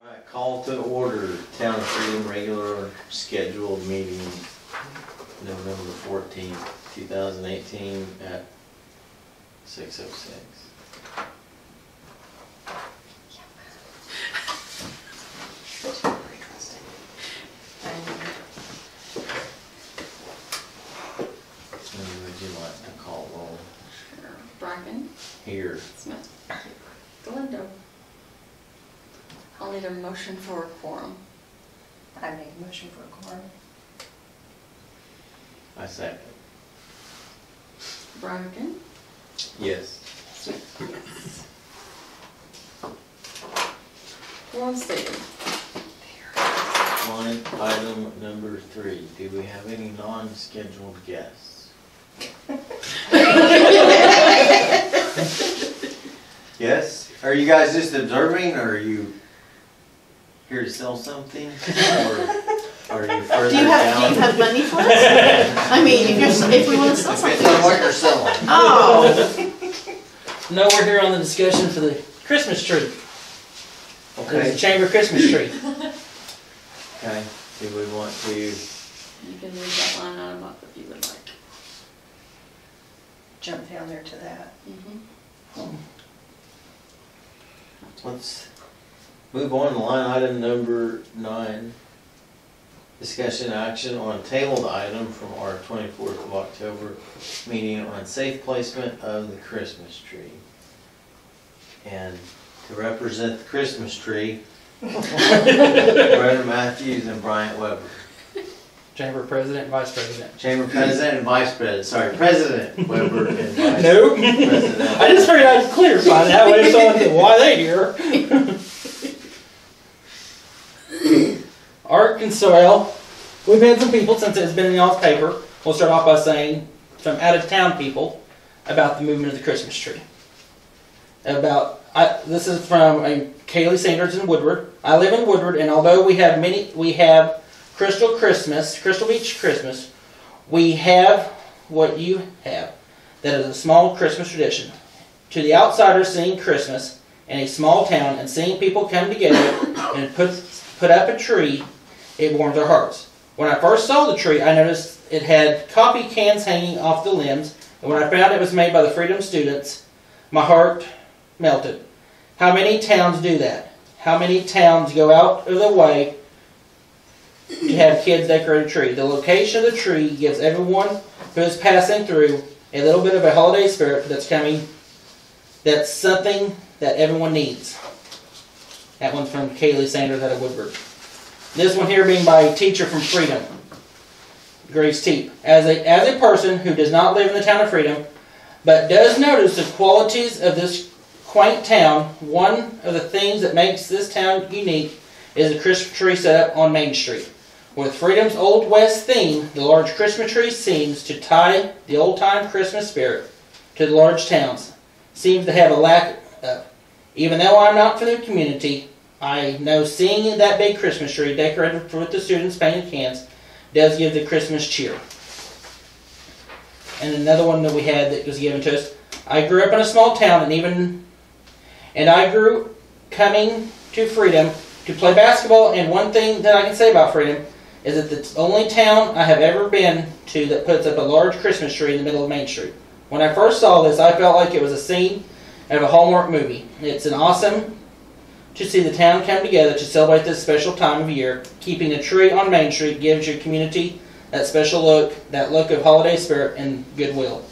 Alright, call to order, Town of Freedom regular scheduled meeting, November 14th, 2018 at 6:06. When would you like to call roll? Sure. Bracken. Here. Smith. Galindo. I'll need a motion for a quorum. I make a motion for a quorum. I second. Bracken. Yes. Smith. Yes. Quorum stated. Line item number 3. Do we have any non-scheduled guests? Yes? Are you guys just observing, or are you here to sell something? Or are you further Do you down? have money for us? I mean, if we want to sell something. Depends on what you're selling. Oh. No, we're here on the discussion for the Christmas tree. Okay. The chamber Christmas tree. Okay. Do we want to? You can leave that line item up if you would like. Jump down there to that. Let's move on to line item number 9. Discussion action on tabled item from our 24th of October meeting on safe placement of the Christmas tree. And to represent the Christmas tree, Brother Matthews and Bryant Weber. Chamber president and vice president. Chamber president and vice president. Sorry, President Weber and vice Nope. president. I just figured I'd clarify that way someone said, why they here? Arkansas, well, we've had some people since it's been in y'all's paper. We'll start off by saying some out of town people about the movement of the Christmas tree. This is from Kaylee Sanders in Woodward. I live in Woodward, and although we have Crystal Beach Christmas, we have what you have. That is a small Christmas tradition. To the outsider, seeing Christmas in a small town and seeing people come together and put up a tree, it warms our hearts. When I first saw the tree, I noticed it had coffee cans hanging off the limbs, and when I found it was made by the Freedom students, my heart melted. How many towns do that? How many towns go out of the way to have kids decorate a tree? The location of the tree gives everyone who is passing through a little bit of a holiday spirit that's coming. That's something that everyone needs. That one's from Kaylee Sanders out of Woodward. This one here being by a teacher from Freedom, Grace Teep. As a person who does not live in the town of Freedom, but does notice the qualities of this quaint town, one of the things that makes this town unique is the Christmas tree set up on Main Street. With Freedom's Old West theme, the large Christmas tree seems to tie the old-time Christmas spirit to the large towns. Seems to have a lack of. Even though I'm not from the community, I know seeing that big Christmas tree decorated with the students' painted cans does give the Christmas cheer. And another one that we had that was given to us. I grew up in a small town, and I grew coming to Freedom to play basketball. And one thing that I can say about Freedom is that it's the only town I have ever been to that puts up a large Christmas tree in the middle of Main Street. When I first saw this, I felt like it was a scene out of a Hallmark movie. It's an awesome to see the town come together to celebrate this special time of year. Keeping a tree on Main Street gives your community that special look, that look of holiday spirit and goodwill.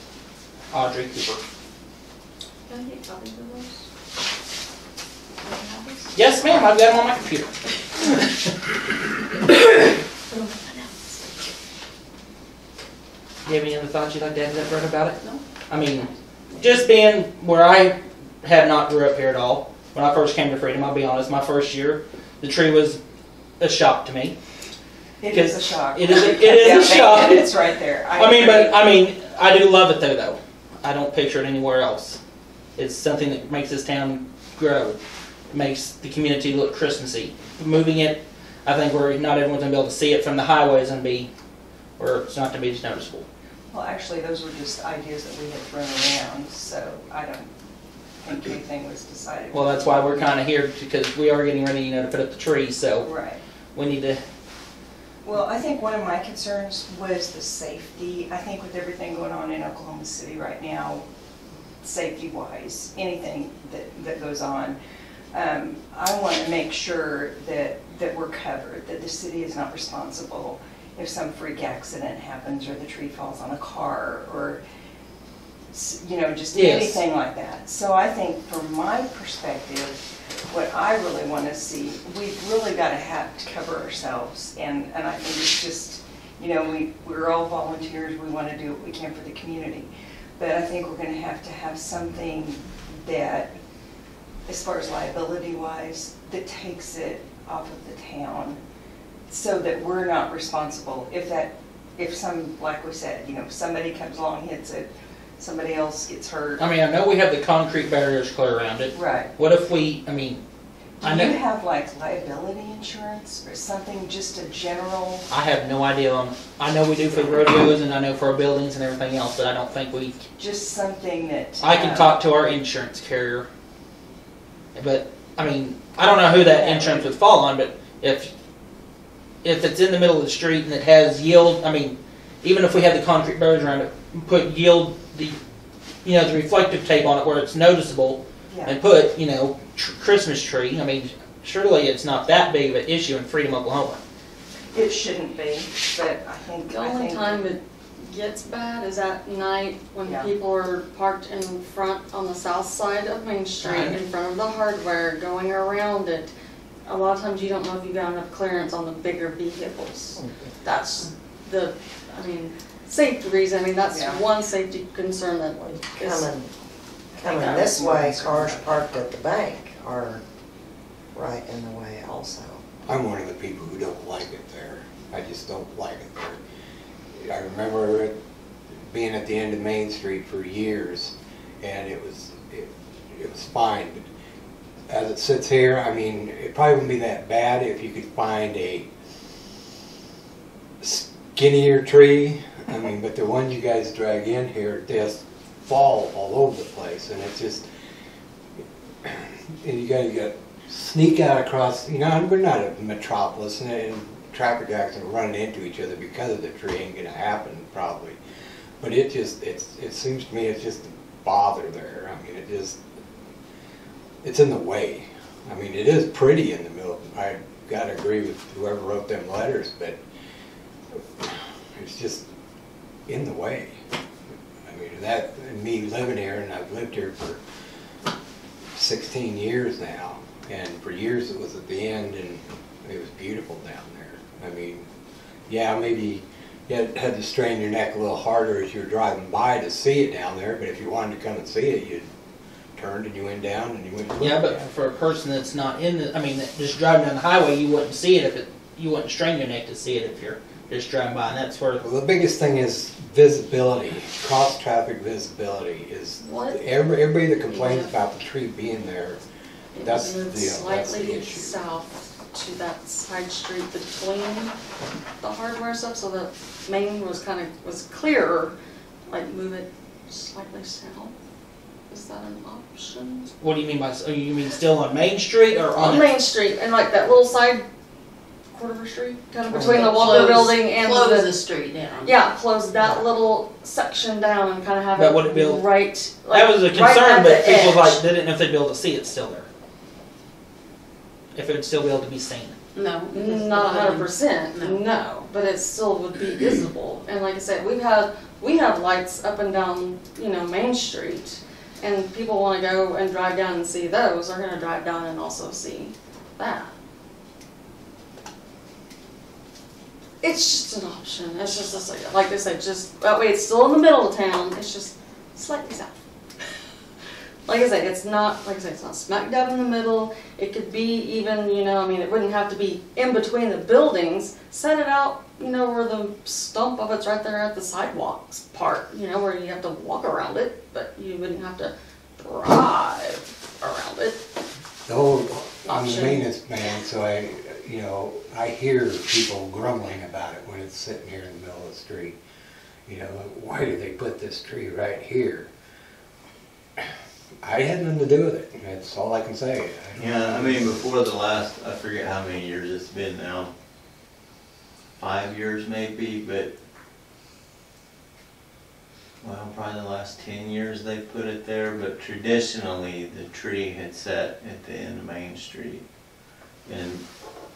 Audrey Cooper. Can I get copies of those? Do you have those? Yes, ma'am. I've got them on my computer. Do you have any other thoughts you'd like to add to that, Brett, about it? No. I mean, just being where I have not grew up here at all. When I first came to Freedom, I'll be honest, my first year, the tree was a shock to me. It is a shock. It is a shock. It's right there. I do love it though. I don't picture it anywhere else. It's something that makes this town grow. Makes the community look Christmassy. Moving it, I think where not everyone's going to be able to see it from the highways and be where it's not going to be as noticeable. Well, actually, those were just ideas that we had thrown around, so I don't pancake thing was decided. Well, that's why we're kind of here, because we are getting ready, to put up the tree, so Right. we need to, Well, I think one of my concerns was the safety. I think with everything going on in Oklahoma City right now, safety-wise, anything that goes on, I want to make sure that we're covered, that the city is not responsible if some freak accident happens or the tree falls on a car or, just Yes. anything like that. So I think from my perspective, what I really want to see, we've really got to have to cover ourselves. And I think it's just, we're all volunteers. We want to do what we can for the community. But I think we're going to have something that, as far as liability-wise, that takes it off of the town so that we're not responsible. If some, like we said, somebody comes along, hits it, somebody else gets hurt. I mean, I know we have the concrete barriers clear around it. Right. What if we, I Do know. you have like liability insurance or something, just a general? I have no idea. I know we do for the rodeos and I know for our buildings and everything else, but I don't think we. Just something that. I can talk to our insurance carrier. But, I don't know who that insurance would fall on, but if it's in the middle of the street and it has yield, even if we have the concrete barriers around it, put yield, the reflective tape on it where it's noticeable, Yeah. and put, Christmas tree, surely it's not that big of an issue in Freedom, Oklahoma. It shouldn't be, but I think. The only time it gets bad is at night when Yeah. people are parked in front on the south side of Main Street in front of the hardware going around it. A lot of times you don't know if you got enough clearance on the bigger vehicles. That's the, safety reason, that's Yeah. one safety concern that is. Coming this way, cars parked at the bank are right in the way also. I'm one of the people who don't like it there. I just don't like it there. I remember it being at the end of Main Street for years, and it was fine. But as it sits here, it probably wouldn't be that bad if you could find a skinnier tree. But the ones you guys drag in here just fall all over the place, and it's just, and you got sneak out across. We're not a metropolis, and traffic accidents are running into each other because of the tree ain't gonna happen probably. But it seems to me it's just a bother there. It's in the way. It is pretty in the middle. I gotta agree with whoever wrote them letters, but it's just in the way. That, and me living here, and I've lived here for 16 years now, and for years it was at the end, and it was beautiful down there. Yeah, maybe you had to strain your neck a little harder as you were driving by to see it down there, but if you wanted to come and see it, you turned and you went down and you went. Yeah, but for a person that's not in just driving down the highway, you wouldn't see it you wouldn't strain your neck to see it if you're just driving by, and that's where. Well, the biggest thing is visibility. Cross-traffic visibility is everybody that complains about the tree being there. That's the Slightly issue. south to that side street between the hardware stuff, so the main was was clearer. Like move it slightly south. Is that an option? What do you mean by? You mean still on Main Street or On Main Street and like that little side quarter of a street, kind of between the Walker Building and close the street down. Yeah, close that little section down and kind of have But it would it be able- right. That was a right concern, at but the people edge. didn't know if they'd be able to see it still there. If it would still be able to be seen. No. Not 100%, No. no, but it still would be visible. And like I said, we have lights up and down, Main Street, and people want to go and drive down and see those. They're going to drive down and also see that. It's just an option. It's just like they said, just that way it's still in the middle of town. It's just slightly south. Like I said, it's not smack dab in the middle. It could be even, it wouldn't have to be in between the buildings. Set it out, where the stump of it's right there at the sidewalks part, where you have to walk around it, but you wouldn't have to drive around it. I'm the maintenance man, so I hear people grumbling about it when it's sitting here in the middle of the street. Why did they put this tree right here? I had nothing to do with it, that's all I can say. Yeah, I mean, before the last, I forget how many years it's been now. 5 years maybe, but, well, probably the last 10 years they put it there, but traditionally, the tree had sat at the end of Main Street. And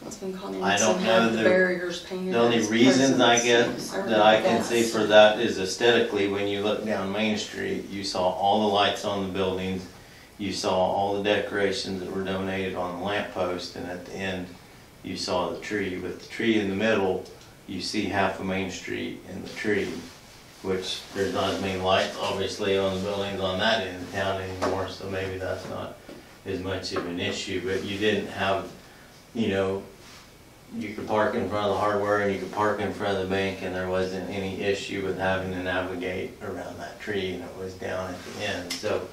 It's been Connie I Nixon don't know had the the- barriers painted. the only as reasons, I presidents. guess, I that I remember can see for that is aesthetically, when you look down Main Street, you saw all the lights on the buildings, you saw all the decorations that were donated on the lamppost, and at the end, you saw the tree. With the tree in the middle, you see half of Main Street in the tree, which there's not as many lights, obviously, on the buildings on that end of town anymore, so maybe that's not as much of an issue, but you didn't have, you know, you could park in front of the hardware and you could park in front of the bank, and there wasn't any issue with having to navigate around that tree, and it was down at the end. So,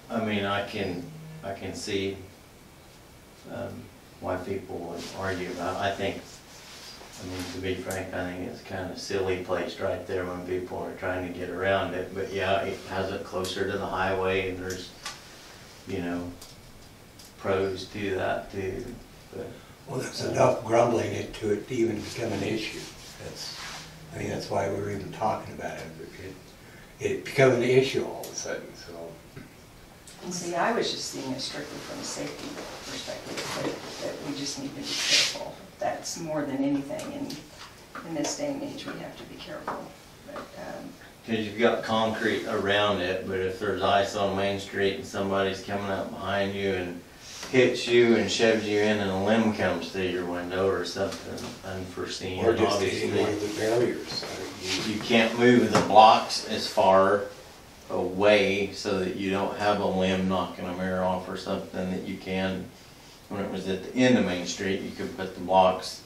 I mean, I can see why people would argue about it. I think, I mean, to be frank, I think it's kind of silly placed right there when people are trying to get around it. But yeah, it has it closer to the highway, and there's, you know, pros to that too. But Well, there's enough grumbling to it to even become an issue. I think that's why we were even talking about it. It became an issue all of a sudden, so. And see, I was just seeing it strictly from a safety perspective, that we just need to be careful. That's more than anything, in this day and age, we have to be careful. But, because you've got concrete around it, but if there's ice on Main Street and somebody's coming up behind you and hits you and shoves you in, and a limb comes through your window or something unforeseen, Or just obviously, hitting one of the barriers. you can't move the blocks as far away so that you don't have a limb knocking a mirror off or something that you can. When it was at the end of Main Street, you could put the blocks,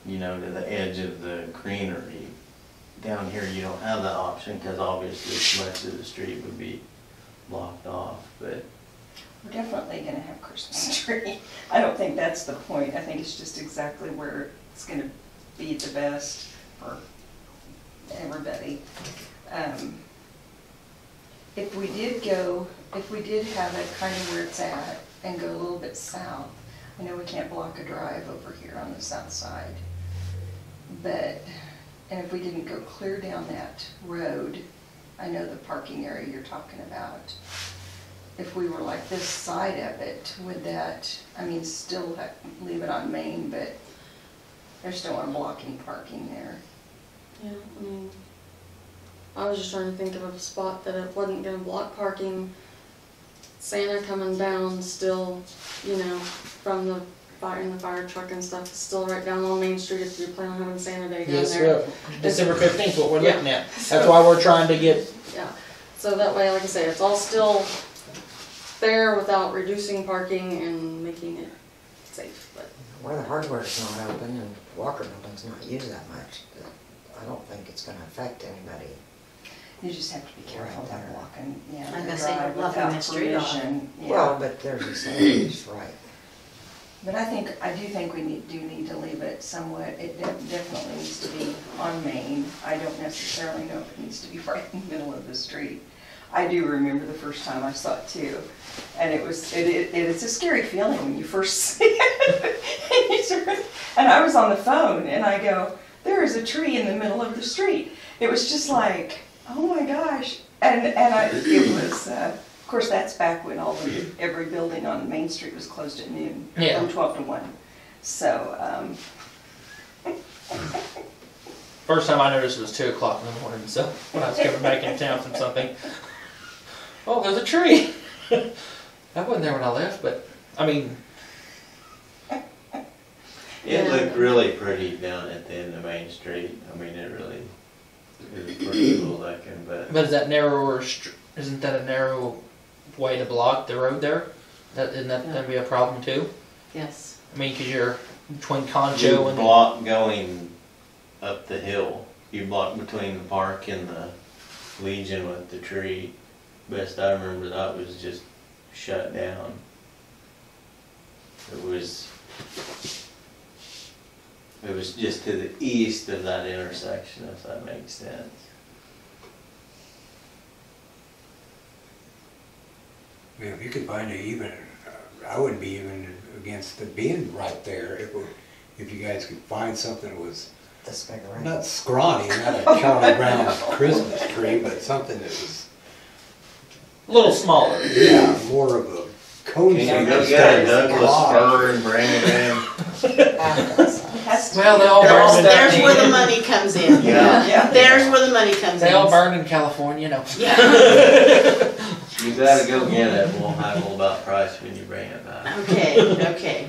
you know, to the edge of the greenery. Down here, you don't have that option, because obviously much of the street would be blocked off, but we're definitely gonna have Christmas tree. I don't think that's the point. I think it's just exactly where it's gonna be the best for everybody. If we did have it kind of where it's at and go a little bit south, I know we can't block a drive over here on the south side, but, and if we didn't go clear down that road, I know the parking area you're talking about, if we were like this side of it, would that, I mean, still leave it on Main, but there's still one blocking parking there. Yeah, I mean, I was just trying to think of a spot that it wasn't gonna block parking. Santa coming down still, you know, from the fire truck and stuff, is still right down on Main Street if you plan on having Santa Day down Yes, there. well, December 15th, what we're Yeah. looking at. That's why we're trying to get, Yeah, so that way, like I say, it's all still there without reducing parking and making it safe, but. Where the hardware's not open and Walker Building's not used that much, I don't think it's gonna affect anybody. You just have to be careful Right about there. walking, yeah, I'm the gonna say drive bluffing without the street off. permission. Yeah. Well, but there's a stage, right. But I do think we do need to leave it somewhat, it definitely needs to be on Main. I don't necessarily know if it needs to be right in the middle of the street. I do remember the first time I saw it too, and it's a scary feeling when you first see it. And I was on the phone, and I go, there is a tree in the middle of the street. It was just like, oh my gosh. It was, of course, that's back when every building on Main Street was closed at noon, Yeah. from 12 to 1. So, first time I noticed it was 2 o'clock in the morning, so when I was coming back in town from something. Oh, there's a tree. That wasn't there when I left, but, I mean, it looked really pretty down at the end of Main Street. I mean, it really is pretty cool looking, but is that narrower, isn't that a narrow way to block the road there? Isn't that gonna be a problem too? Yes. I mean, cause you're between you Concho and. block going up the hill. You block between the park and the Legion with the tree. Best I remember, that was just shut down. It was just to the east of that intersection, if that makes sense. if you could find it even, I wouldn't be even against it being right there if you guys could find something that was This big around. not scrawny, not a Charlie Brown Christmas tree, but something that was, A little smaller. yeah, more of a cozy. Can you go instead get a of Douglas large. fir and bring it in? Has to Well, be- they all There's, burned there's where the money comes in. Yeah. Yeah. There's where the money comes in. They all burned in California, no. Yeah. You gotta go get it, we'll haggle about price when you bring it back. Okay, okay.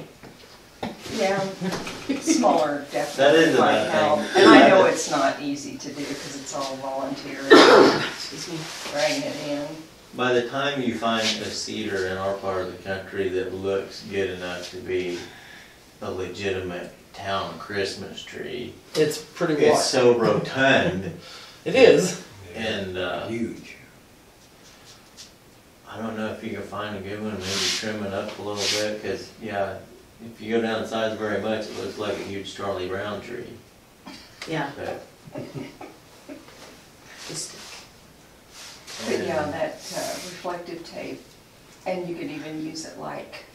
Yeah, smaller That definitely is might another help. thing. And I know it's not easy to do because it's all volunteer, Excuse me. bringing it in. By the time you find a cedar in our part of the country that looks good enough to be a legitimate town Christmas tree, It's pretty it's wide. so rotund It is. and, Huge. I don't know if you can find a good one, maybe trim it up a little bit, cause yeah, if you go down in size very much, it looks like a huge Charlie Brown tree. Yeah. But, Just- But yeah, that reflective tape, and you could even use it like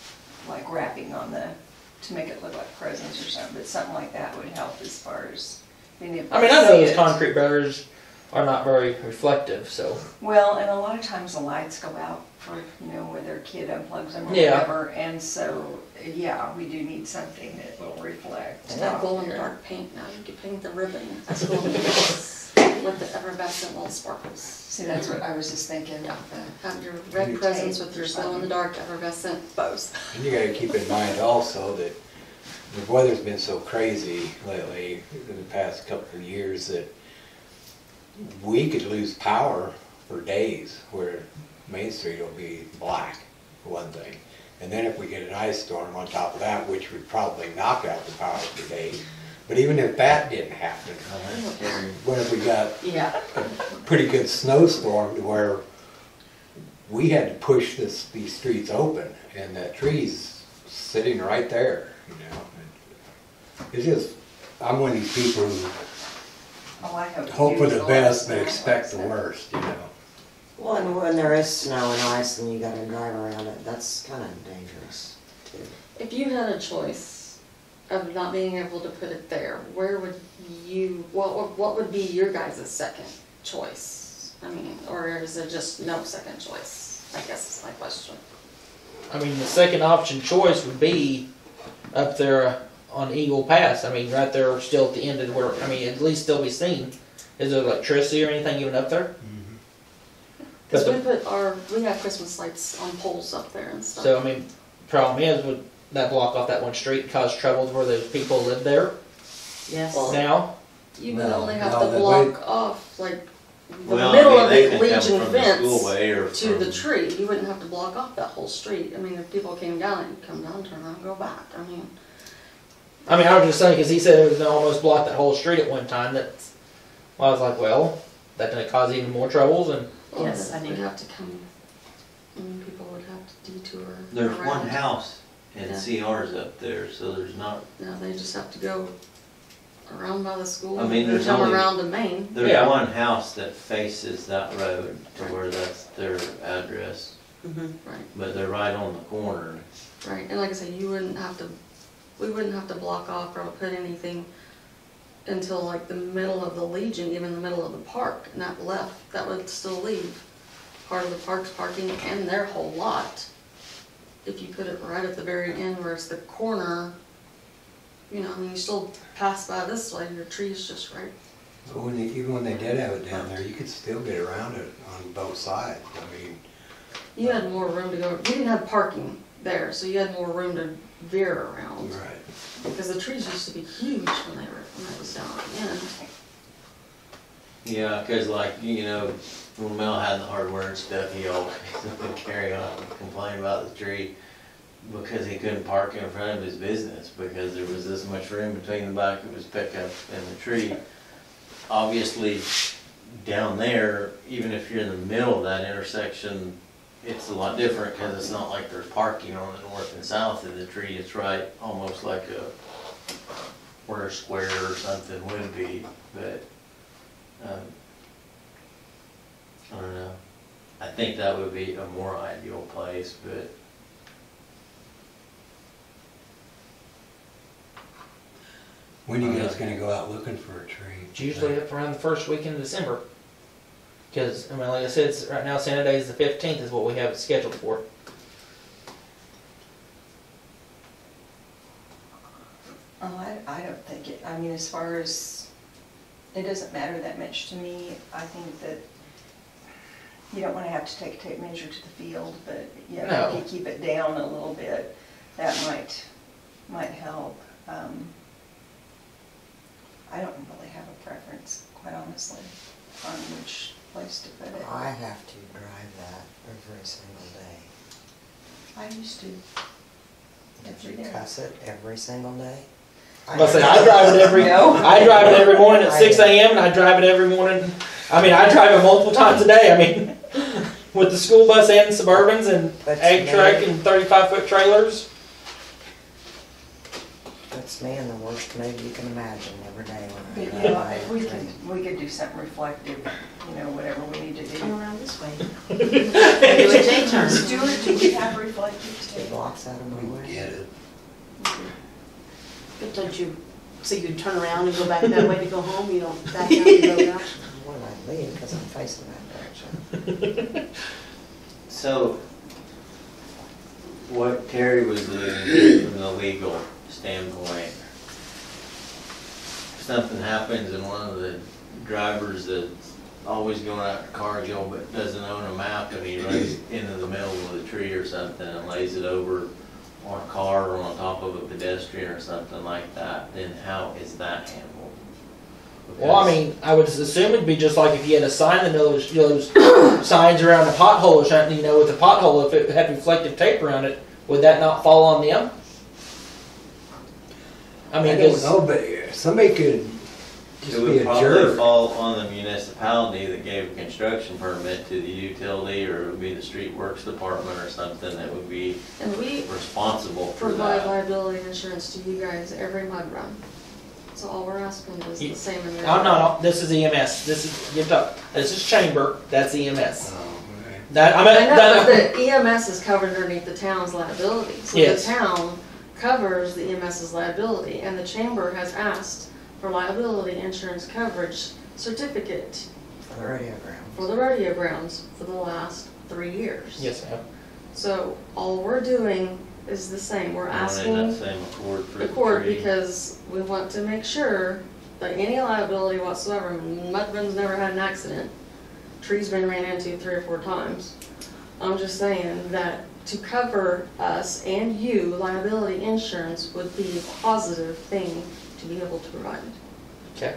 wrapping on to make it look like presents or something, but something like that would help as far as being able to I mean, I know see those it. concrete barriers are not very reflective, so. Well, and a lot of times the lights go out for, where their kid unplugs them or Yeah. whatever, and so, yeah, we do need something that will reflect. It's that glow in the dark paint now, you can paint the ribbon as glow in the dark with the effervescent little sparkles. See, that's what I was just thinking. Yeah, have your red presents with your glow in the dark effervescent bows. And you gotta keep in mind also that the weather's been so crazy lately, in the past couple of years, that we could lose power for days where Main Street will be black, for one thing. And then if we get an ice storm on top of that, which would probably knock out the power for days. But even if that didn't happen, what if we got Yeah. a pretty good snowstorm to where we had to push these streets open and that tree's sitting right there, It's just, I'm one of these people who Oh, I hope. hope for you the use best all but that expect the stuff. worst, Well, and when there is snow and ice and you gotta drive around it, that's kind of dangerous too. If you had a choice of not being able to put it there, where would you, what would be your guys' second choice? I mean, or is it just no second choice? I guess is my question. I mean, the second option choice would be up there on Eagle Pass. I mean, right there still at the end of where, I mean, at least still be seen. Is there electricity or anything even up there? Cause But we have Christmas lights on poles up there and stuff. So, I mean, problem is, would that block off that one street and cause troubles where those people live there Yes. Well, now? You would No, only have no, to that block off like the well, middle I of mean, the they can come Legion from the fence schoolway or to the from- tree. You wouldn't have to block off that whole street. I mean, if people came down, you'd come down, turn around, go back. I mean, I mean, I was just saying, because he said it was gonna almost block that whole street at one time, that's, well, I was like, well, that didn't cause even more troubles, and well, Yes, I they'd do. have to come, I mean, people would have to detour There's around. one house and Yeah. CR's up there, so there's not, No, they just have to go around by the school. I mean, and there's come only- around to Main. there's Yeah. one house that faces that road to where that's their address, Mhm. Right, but they're right on the corner. right. And like I said, we wouldn't have to block off or put anything until like the middle of the Legion, even the middle of the park, and that left, that would still leave part of the park's parking and their whole lot. If you put it right at the very end where it's the corner, I mean, you still pass by this way, your tree's just right. So even when they did have it down there, you could still get around it on both sides. I mean, You had more room to go, you didn't have parking there, so you had more room to veer around. right. Because the trees used to be huge when it was down at the end. Yeah, 'cause like, when Mel had the hardware and stuff, he always would carry on and complain about the tree because he couldn't park in front of his business because there was this much room between the back of his pickup and the tree. Obviously, down there, even if you're in the middle of that intersection, it's a lot different because it's not like there's parking on the north and south of the tree. It's right almost like where a square or something would be, but I don't know. I think that would be a more ideal place, but When you guys gonna go out looking for a tree? It's usually up around the first weekend of December. Because, I mean, like I said, it's, right now Santa Day is the 15th is what we have it scheduled for. Oh, I don't think it, I mean, as far as, it doesn't matter that much to me. I think that you don't wanna have to take a tape measure to the field, but, yeah, No. if you keep it down a little bit, that might help. I don't really have a preference, quite honestly, on which place to put it. I have to drive that every single day. I used to. Did Every you day. cuss it every single day? I drive it every, No. I drive it every morning at 6 a.m. and I drive it every morning. I mean, I drive it multiple times a day. I mean, with the school bus and Suburbans and But ag to truck me- and 35-foot trailers. Puts me in the worst mood you can imagine every day But, when you I know, drive if by we a tree. we could do something reflective, whatever we need to Come do. around this way. Do a J-turn. Stuart, do we have reflective It too? blocks out of my way. Get it. But don't you, so you turn around and go back that way to go home, you don't back out and go out? When I leave, because I'm facing that direction. so what Terry was doing from the legal standpoint, if something happens and one of the drivers that's always going out to Cargill but doesn't own a map and he runs into the middle of a tree or something and lays it over on a car or on top of a pedestrian or something like that, then how is that handled? Well, I mean, I would assume it'd be just like if you had a sign in those signs around a pothole or something, with a pothole, if it had reflective tape around it, would that not fall on them? I mean, I don't know, but somebody could just It be would a probably jerk. fall on the municipality that gave a construction permit to the utility, or it would be the street works department or something that would be And we responsible for provide that. liability insurance to you guys every mud run. So all we're asking is the same in your. I'm not, this is EMS, this is chamber, that's EMS. Oh, okay. That, I know, that, but the EMS is covered underneath the town's liability. So the Yes. town covers the EMS's liability, and the chamber has asked for liability insurance coverage certificate For the rodeo ground. for the rodeo grounds for the last 3 years. yes, ma'am. So all we're doing is the same. We're Going in asking that same accord for the the court tree. because we want to make sure that any liability whatsoever, Mudrun's never had an accident, tree's been ran into 3 or 4 times. I'm just saying that to cover us and you, liability insurance would be a positive thing to be able to provide. Okay.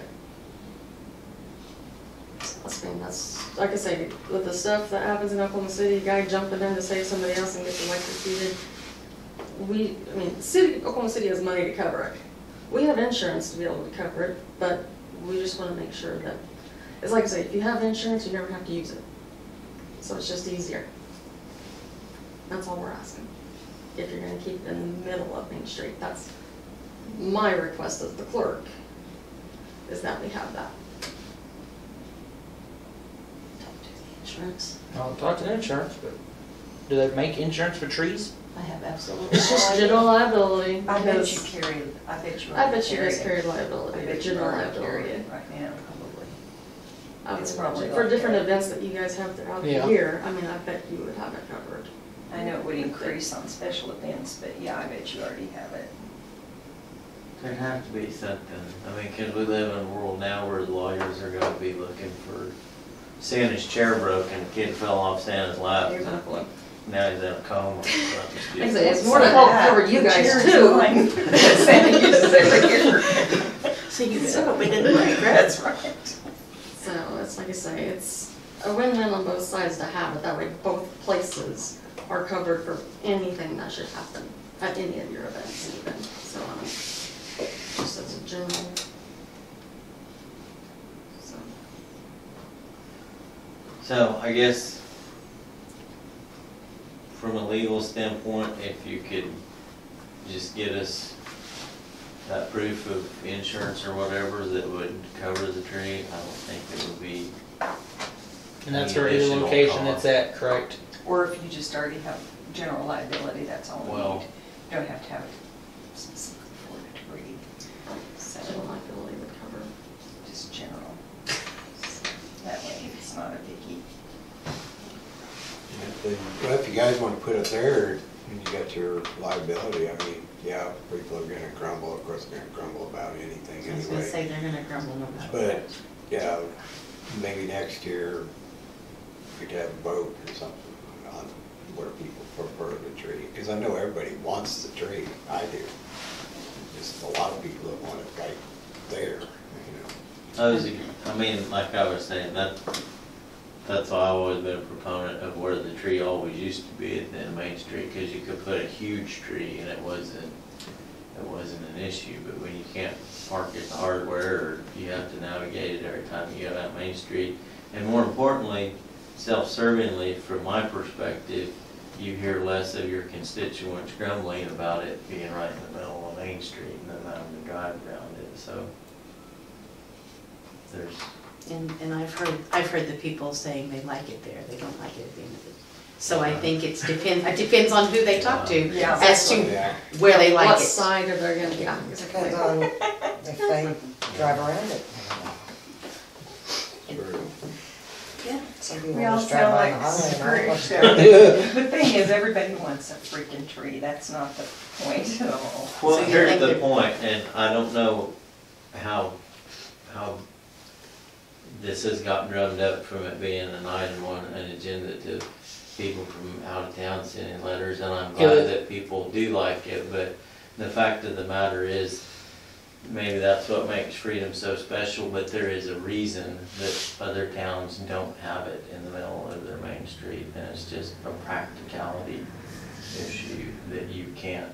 That's, like I say, with the stuff that happens in Oklahoma City, a guy jumping in to save somebody else and gets electrocuted. Oklahoma City has money to cover it. We have insurance to be able to cover it, but we just want to make sure that, it's like I say, if you have insurance, you never have to use it. So it's just easier. That's all we're asking. If you're gonna keep it in the middle of Main Street, that's my request as the clerk, is that we have that. Talk to the insurance. I'll talk to the insurance, but do they make insurance for trees? I have absolutely. It's just general liability. I bet you because- carry, I bet you. I bet you guys it. carry I liability, but bet you general already carry liability. it right now, probably. I would It's probably imagine. For like different that. events that you guys have throughout the Yeah. year, I mean, I bet you would have it covered. I know it would increase on special events, but yeah, I bet you already have it. There'd have to be something, I mean, 'cause we live in a world now where the lawyers are gonna be looking for Santa's chair broke and the kid fell off Santa's lap. Exactly. Now he's in a coma. Like I say, it's more to help cover you The guys chair's too. mine. Santa uses every year. So you said we didn't break, right? That's right. So it's like I say, it's a win-win on both sides to have it. That way both places are covered for anything that should happen at any of your events even. So, just as a general. So, So I guess from a legal standpoint, if you could just get us that proof of insurance or whatever that would cover the tree, I don't think it would be And that's any for either additional location it's cost. at, correct? Or if you just already have general liability, that's all we Well- need. You don't have to have it specifically for it to read. So, General liability would cover. just general. That way it's not a biggie. Well, if you guys want to put it there, and you got your liability, I mean, yeah, people are gonna grumble, of course, they're gonna grumble about anything I was gonna anyway. say they're gonna grumble no matter But, what. yeah, maybe next year, we'd have a vote or something on where people prefer the tree. Because I know everybody wants the tree, I do. Just a lot of people that want it right there, I mean, like I was saying, that's why I've always been a proponent of where the tree always used to be at the end of Main Street, because you could put a huge tree and it wasn't an issue. But when you can't park at the hardware, or you have to navigate it every time you go down Main Street, and more importantly, self-servingly, from my perspective, you hear less of your constituents grumbling about it being right in the middle of Main Street and them having to drive around it, so there's, And I've heard the people saying they like it there, they don't like it at the end of it. So I think it depends on who they talk to Yeah. as to yeah. where they like What it. side are they gonna, yeah, Depends exactly. on if they drive around it. True. Yeah. Some people We all just drive sound by like the highway and not watch Scrooge. The thing is, everybody wants a freaking tree, that's not the point at all. well, So you here's think the that- point, and I don't know how this has got drummed up from it being an item on an agenda to people from out of town sending letters, and I'm glad Good. that people do like it, but the fact of the matter is, maybe that's what makes Freedom so special, but there is a reason that other towns don't have it in the middle of their main street, and it's just a practicality issue that you can't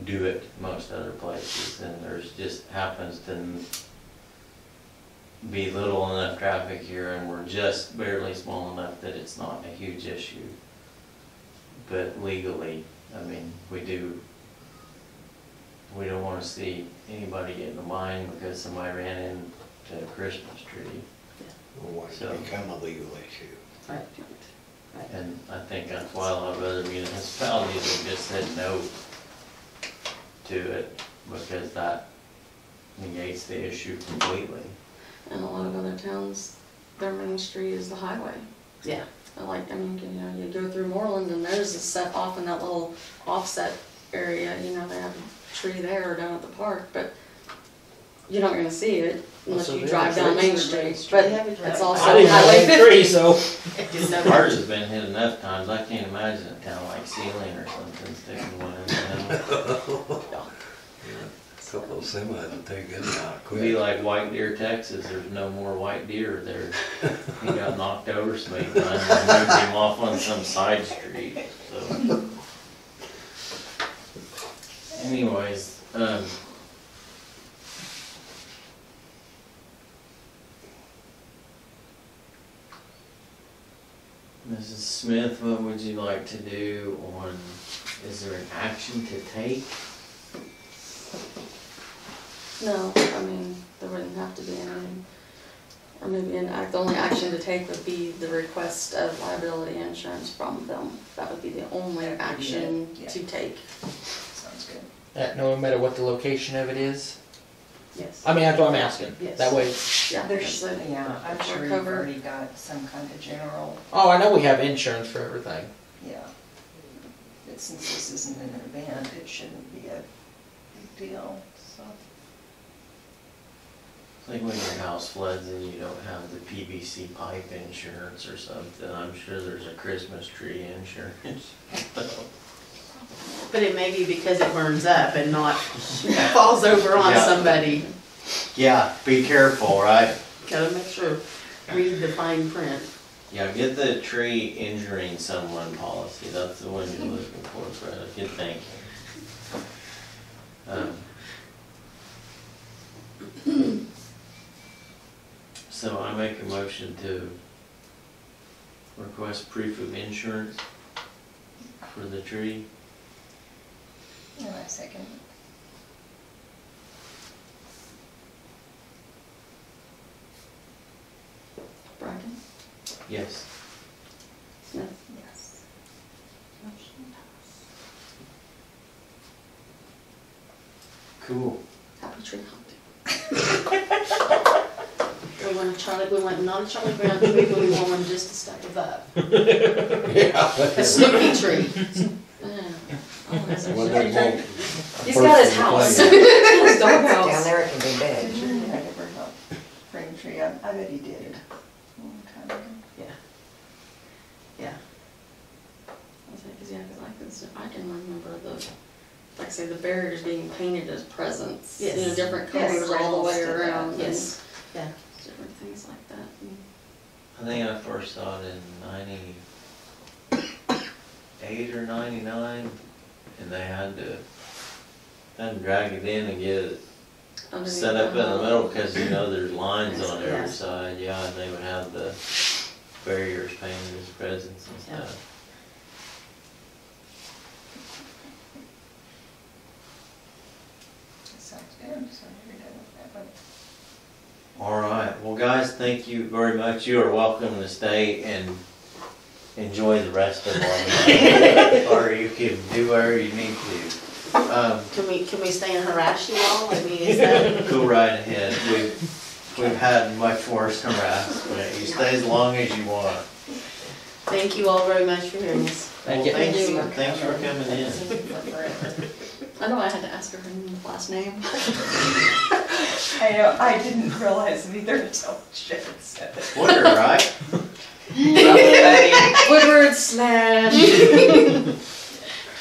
do it most other places, and there's just happens to be little enough traffic here, and we're just barely small enough that it's not a huge issue. But legally, I mean, we don't wanna see anybody get in a bind because somebody ran into a Christmas tree. Or want it So- to become a legal issue. Right. Right. And I think that's why a lot of other municipalities have just said no to it, because that negates the issue completely. And a lot of other towns, their main street is the highway. Yeah. Like, I mean, you know, you go through Moreland and there's a set off in that little offset area, you know, they have a tree there down at the park, but you're not gonna see it unless So you there's drive a down tree. Main Street, but it's also I didn't know Highway that tree, 50. so. Just know Ours has been hit enough times, I can't imagine a town like Sealing or something sticking one in there. Couple of semis will take it out It'd be like White Deer, Texas, there's no more white deer there. He got knocked over so many times, and moved him off on some side street, so. Anyways, Mrs. Smith, what would you like to do on, is there an action to take? No, I mean, there wouldn't have to be any, or maybe the only action to take would be the request of liability insurance from them. That would be the only action Yeah. to take. Sounds good. That no matter what the location of it is? Yes. I mean, that's what I'm asking. Yes. That way, Yeah, There's, that's it. yeah, I'm sure you've Cover. already got some kind of general, oh, I know we have insurance for everything. yeah. But since this isn't an event, it shouldn't be a big deal, so. It's like when your house floods and you don't have the PVC pipe insurance or something, I'm sure there's a Christmas tree insurance. But it may be because it burns up and not falls over on Yeah. somebody. Yeah, be careful, right? Gotta make sure, read the fine print. Yeah, get the tree injuring someone policy, that's the one you're looking for, Fred, good thinking. So I make a motion to request proof of insurance for the tree. And I second. Bracken, Yes. Smith. Yes. Motion passed. Cool. Happy tree hunt. We went not a Charlie Brown tree, but we want one just a step above. Yeah. A Snoopy tree. Oh, that's a Well, Snoopy that tree. won't- He's got his house. Person His Down doghouse. there it can be Did big. your dad ever help bring a tree up? I bet he did. A long time ago. Yeah. Cause like this, I can remember the, like I say, the barriers being painted as presents. Yes. You know, different Yes. colors all the way Almost did that. around. Yes. Yeah. And different things like that. I think I first saw it in 98 or 99, and they had to drag it in and get it Underneath set up in the hall. middle, because you know there's lines on Yeah. every side, yeah, and they would have the barriers painted as presents and Yeah. stuff. That sounds good, so you're done with that one. All right, well, guys, thank you very much. You are welcome to stay and enjoy the rest of our meeting, or you can do whatever you need to. Can we stay and harass you all? I mean, is that? Go right ahead. We've had much worse harassment. You stay as long as you want. Thank you all very much for hearing us. Thank you. Well, thanks for coming in. I know I had to ask her last name. I know, I didn't realize it either until Jen said it. Wonder, right? Woodward slash.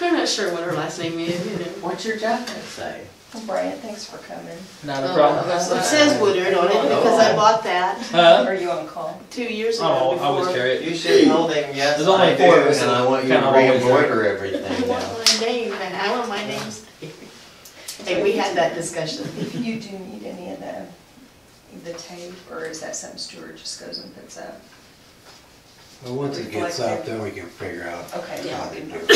I'm not sure what her last name is, you know. What's your jacket say? Well, Brian, thanks for coming. Not a Oh, problem. that's It says Woodard on it because I bought that Are you on call? 2 years ago Oh, I before. always carry it. You should tell them, yes, There's only I do, 4 of us and I want you that to kinda always re-embroider I everything want now. my name, and I want my name. Hey, we had that discussion. If you do need any of the tape, or is that something Stuart just goes and puts up? Well, once it gets up, then we can figure out Okay. how to do it.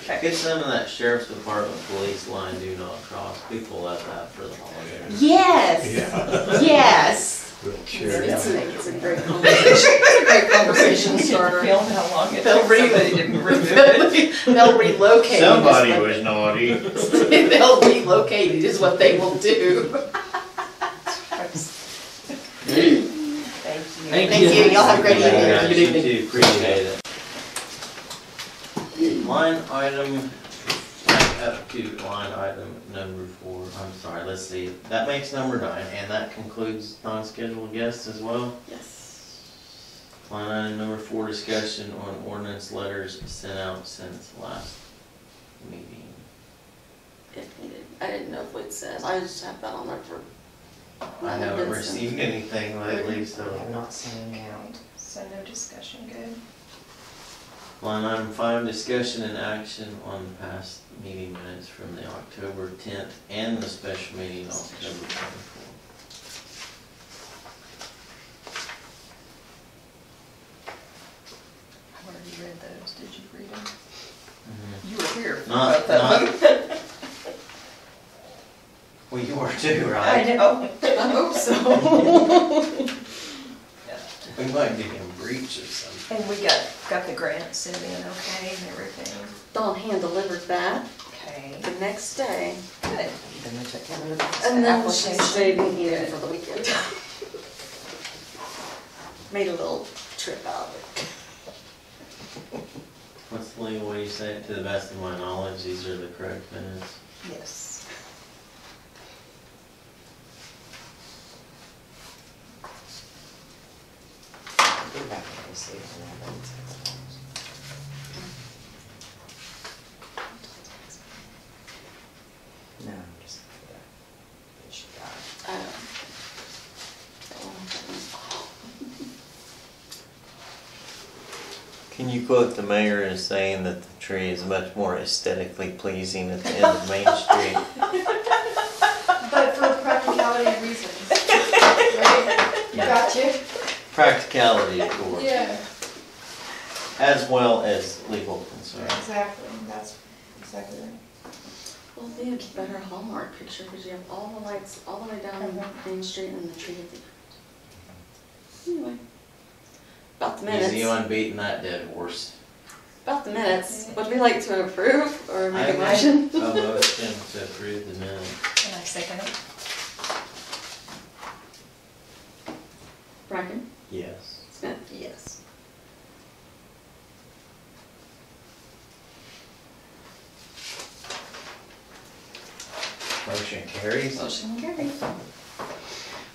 Okay. Get some of that sheriff's department police line do not cross. People love that for the holidays. Yes, Yeah. yes. Little cheer. It's a great conversation. It's a great conversation starter. Film how long it They'll took somebody to remove it. They'll relocate. Somebody is what- was naughty. They'll relocate it is what they will do. Thank you. Thank Thank you, y'all have a great evening. Yeah, Good you evening. too, appreciate it. Line item, up to line item number 4, I'm sorry, let's see, that makes number 9, and that concludes non-scheduled guests as well. Yes. Line item number 4, discussion on ordinance letters sent out since last meeting. If needed. I didn't know if it says. I just have that on there for. I haven't received anything lately, I so. have not seen it out. So no discussion, good. Line item 5, discussion and action on the past meeting minutes from the October 10th and the special meeting October 24th. I've already read those, did you read them? Mhm. You were here for Not- both of them. Well, you are too, I right? know. I hope so. We might be in breach of something. And we got the grant sent in okay and everything. Dawn hand delivered that Okay. the next day. Good. Then we took care of it. And then she Application. stayed in here for the weekend. Made a little trip out of it. What's the legal way you say it? To the best of my knowledge, these are the correct minutes. Yes. I'll be back and see it when I read it. No, I'm just, it should die. Can you quote the mayor as saying that the tree is much more aesthetically pleasing at the end of Main Street? But for practicality reasons, right? Gotcha. Practicality, of course, Yeah, as well as legal concerns. exactly, that's exactly right. Well, it'd be a better Hallmark picture because you have all the lights all the way down Main Street and the tree at the end. Anyway, About the minutes. Easy on beating that dead horse. About the minutes. Would we like to approve or make a I- motion? A motion to approve the minutes. And I second it. Bracken, Yes. Smith, Yes. Motion carries. motion carried.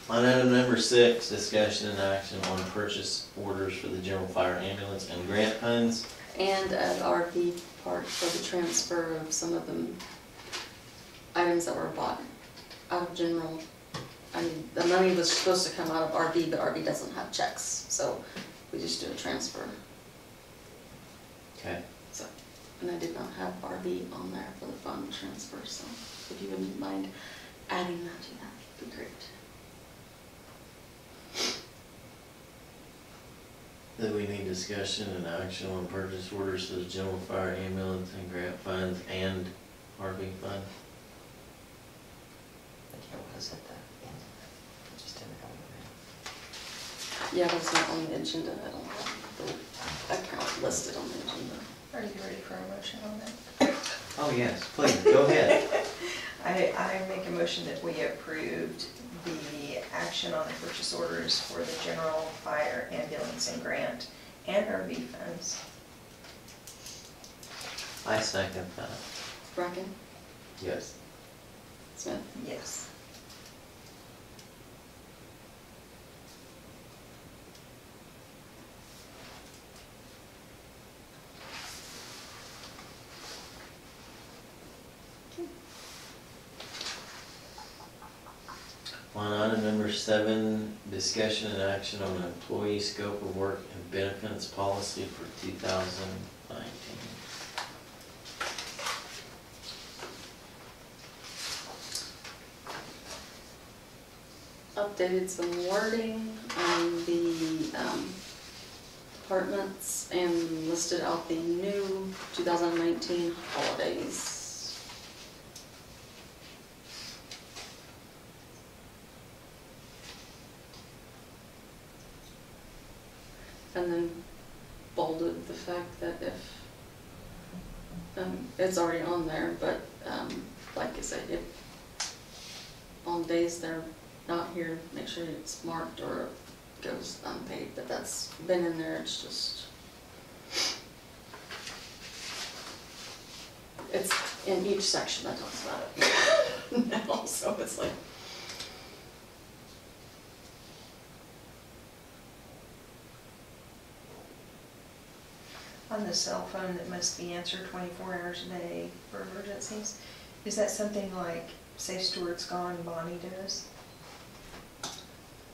Line item number 6, discussion and action on purchase orders for the general fire ambulance and grant funds. And an RV part for the transfer of some of them items that were bought out of general. I mean, the money was supposed to come out of RV, but RV doesn't have checks, so we just do a transfer. Okay. So, and I did not have RV on there for the fund transfer, so if you wouldn't mind adding that to that, would be great. Then we need discussion and action on purchase orders for the general fire ambulance and grant funds and RV fund. But yeah, was at the end. It just didn't have it. Yeah, but it's not on the agenda, I don't have the account listed on the agenda. Are you ready for a motion on that? Oh, yes, please, go ahead. I make a motion that we approved the action on the purchase orders for the general fire, ambulance, and grant, and RV funds. I second that. Bracken, Yes. Smith, Yes. Line item number 7, discussion and action on employee scope of work and benefits policy for 2019. updated some wording on the departments and listed out the new 2019 holidays. And then bolded the fact that if, it's already on there, but like I said, if on days they're not here, make sure it's marked or goes unpaid, but that's been in there, it's just, it's in each section that talks about it now, so it's like, On the cell phone that must be answered 24 hours a day for emergencies, is that something like, say Stuart's gone, Bonnie does?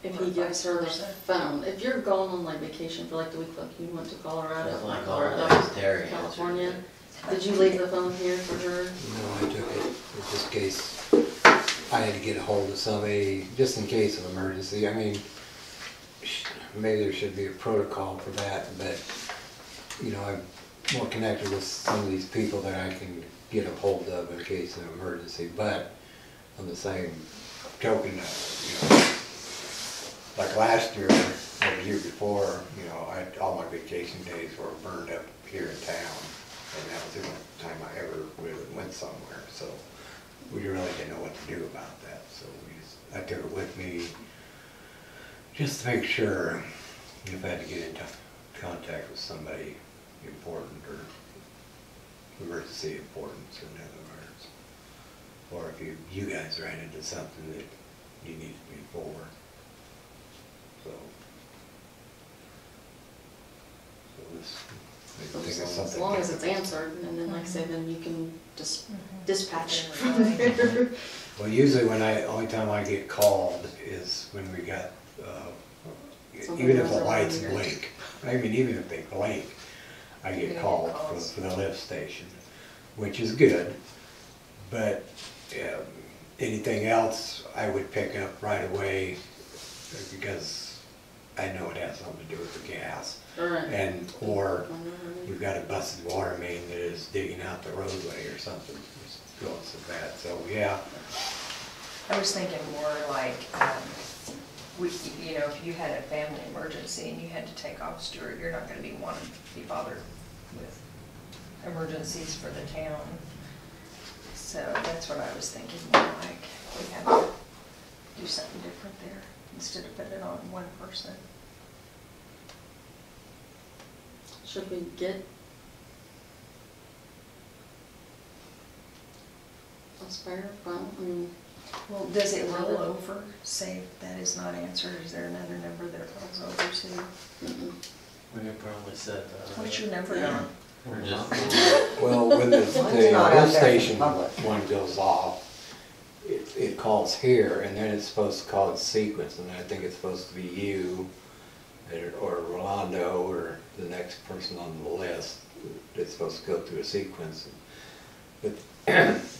if Or he gives her the vice versa. phone, if you're going on like vacation for like the week, like you went to Colorado, That's not like Colorado, holidays, Terry answered California, it. did you leave the phone here for her? No, I took it, just in case I had to get a hold of somebody, just in case of emergency. I mean, maybe there should be a protocol for that, but, you know, I'm more connected with some of these people that I can get a hold of in case of emergency. But on the same token, you know, like last year, or the year before, you know, all my vacation days were burned up here in town. And that was the only time I ever really went somewhere, so we really didn't know what to do about that. So I took it with me just to make sure if I had to get into contact with somebody important or emergency importance, in other words. Or if you guys ran into something that you needed me for. So this, I think it's something. As long as it's answered, and then like I say, then you can just dispatch Mhm. from there. Well, usually only time I get called is when we got, Something even if goes the lights wrong here. blink, I mean, even if they blink, I You're get gonna get called calls. for the lift station, which is good. But anything else, I would pick up right away because I know it has something to do with the gas. Right. And, or we've got a busted water main that is digging out the roadway or something, it's going so bad, so yeah. I was thinking more like, you know, if you had a family emergency and you had to take off, Stuart, you're not gonna be wanting to be bothered with emergencies for the town. So that's what I was thinking, more like, we have to do something different there, instead of putting it on one person. Should we get a spare phone? I mean, Well, does it roll over? Say if that is not answered, is there another number that it rolls over to? mm-mm. We could probably set that. What's your number, Don? Or just, Well, when the Mine's not lift out there for station public. one goes off, it calls here, and then it's supposed to call it sequence, and I think it's supposed to be you, or Rolando, or the next person on the list. It's supposed to go through a sequence. But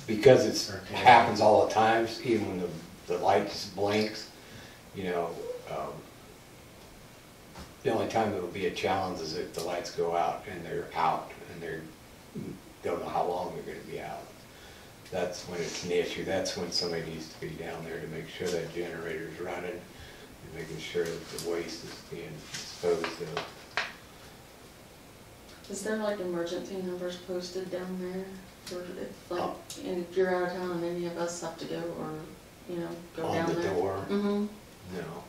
because it Okay. happens all the times, even when the light just blinks, you know, the only time it would be a challenge is if the lights go out and they're out and they don't know how long they're gonna be out. That's when it's an issue. That's when somebody needs to be down there to make sure that generator's running and making sure that the waste is being disposed of. Is there like emergency numbers posted down there? Or if like, and if you're out of town and any of us have to go or, you know, go On down the there? door? Mm-hmm. No.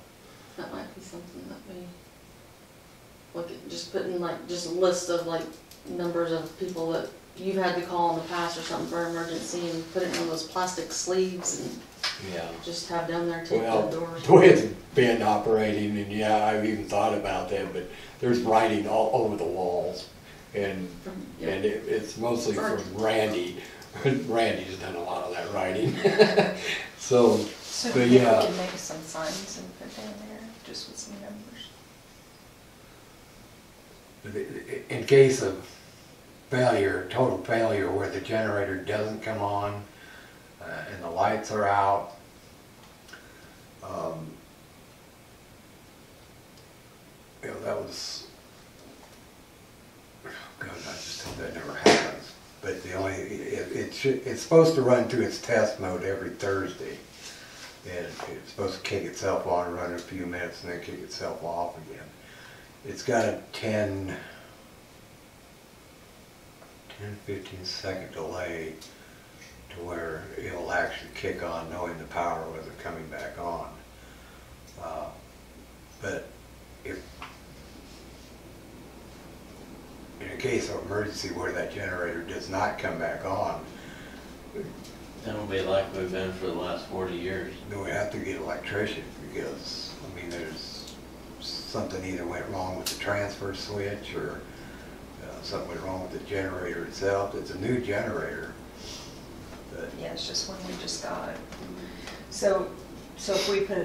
That might be something that we look at, just putting like, just a list of like numbers of people that you've had to call in the past or something for emergency and put it in those plastic sleeves and Yeah. just have down there take Well, the doors. the way it's been operating, and yeah, I've even thought about that, but there's writing all over the walls. And Yeah. And it's mostly from Randy. Randy's done a lot of that writing. So, So but maybe we yeah, can make some signs and put down there, just with some numbers. in case of failure, total failure, where the generator doesn't come on and the lights are out, you know, that was, oh God, I just hope that never happens. But the only, it's supposed to run through its test mode every Thursday. And it's supposed to kick itself on, run a few minutes, and then kick itself off again. It's got a 10-15 second delay to where it'll actually kick on knowing the power wasn't coming back on. But if, in a case of emergency where that generator does not come back on, then it'll be like we've been for the last 40 years. then we have to get an electrician, because, I mean, there's something either went wrong with the transfer switch, or something went wrong with the generator itself. It's a new generator. But Yeah, it's just one we just got. So if we put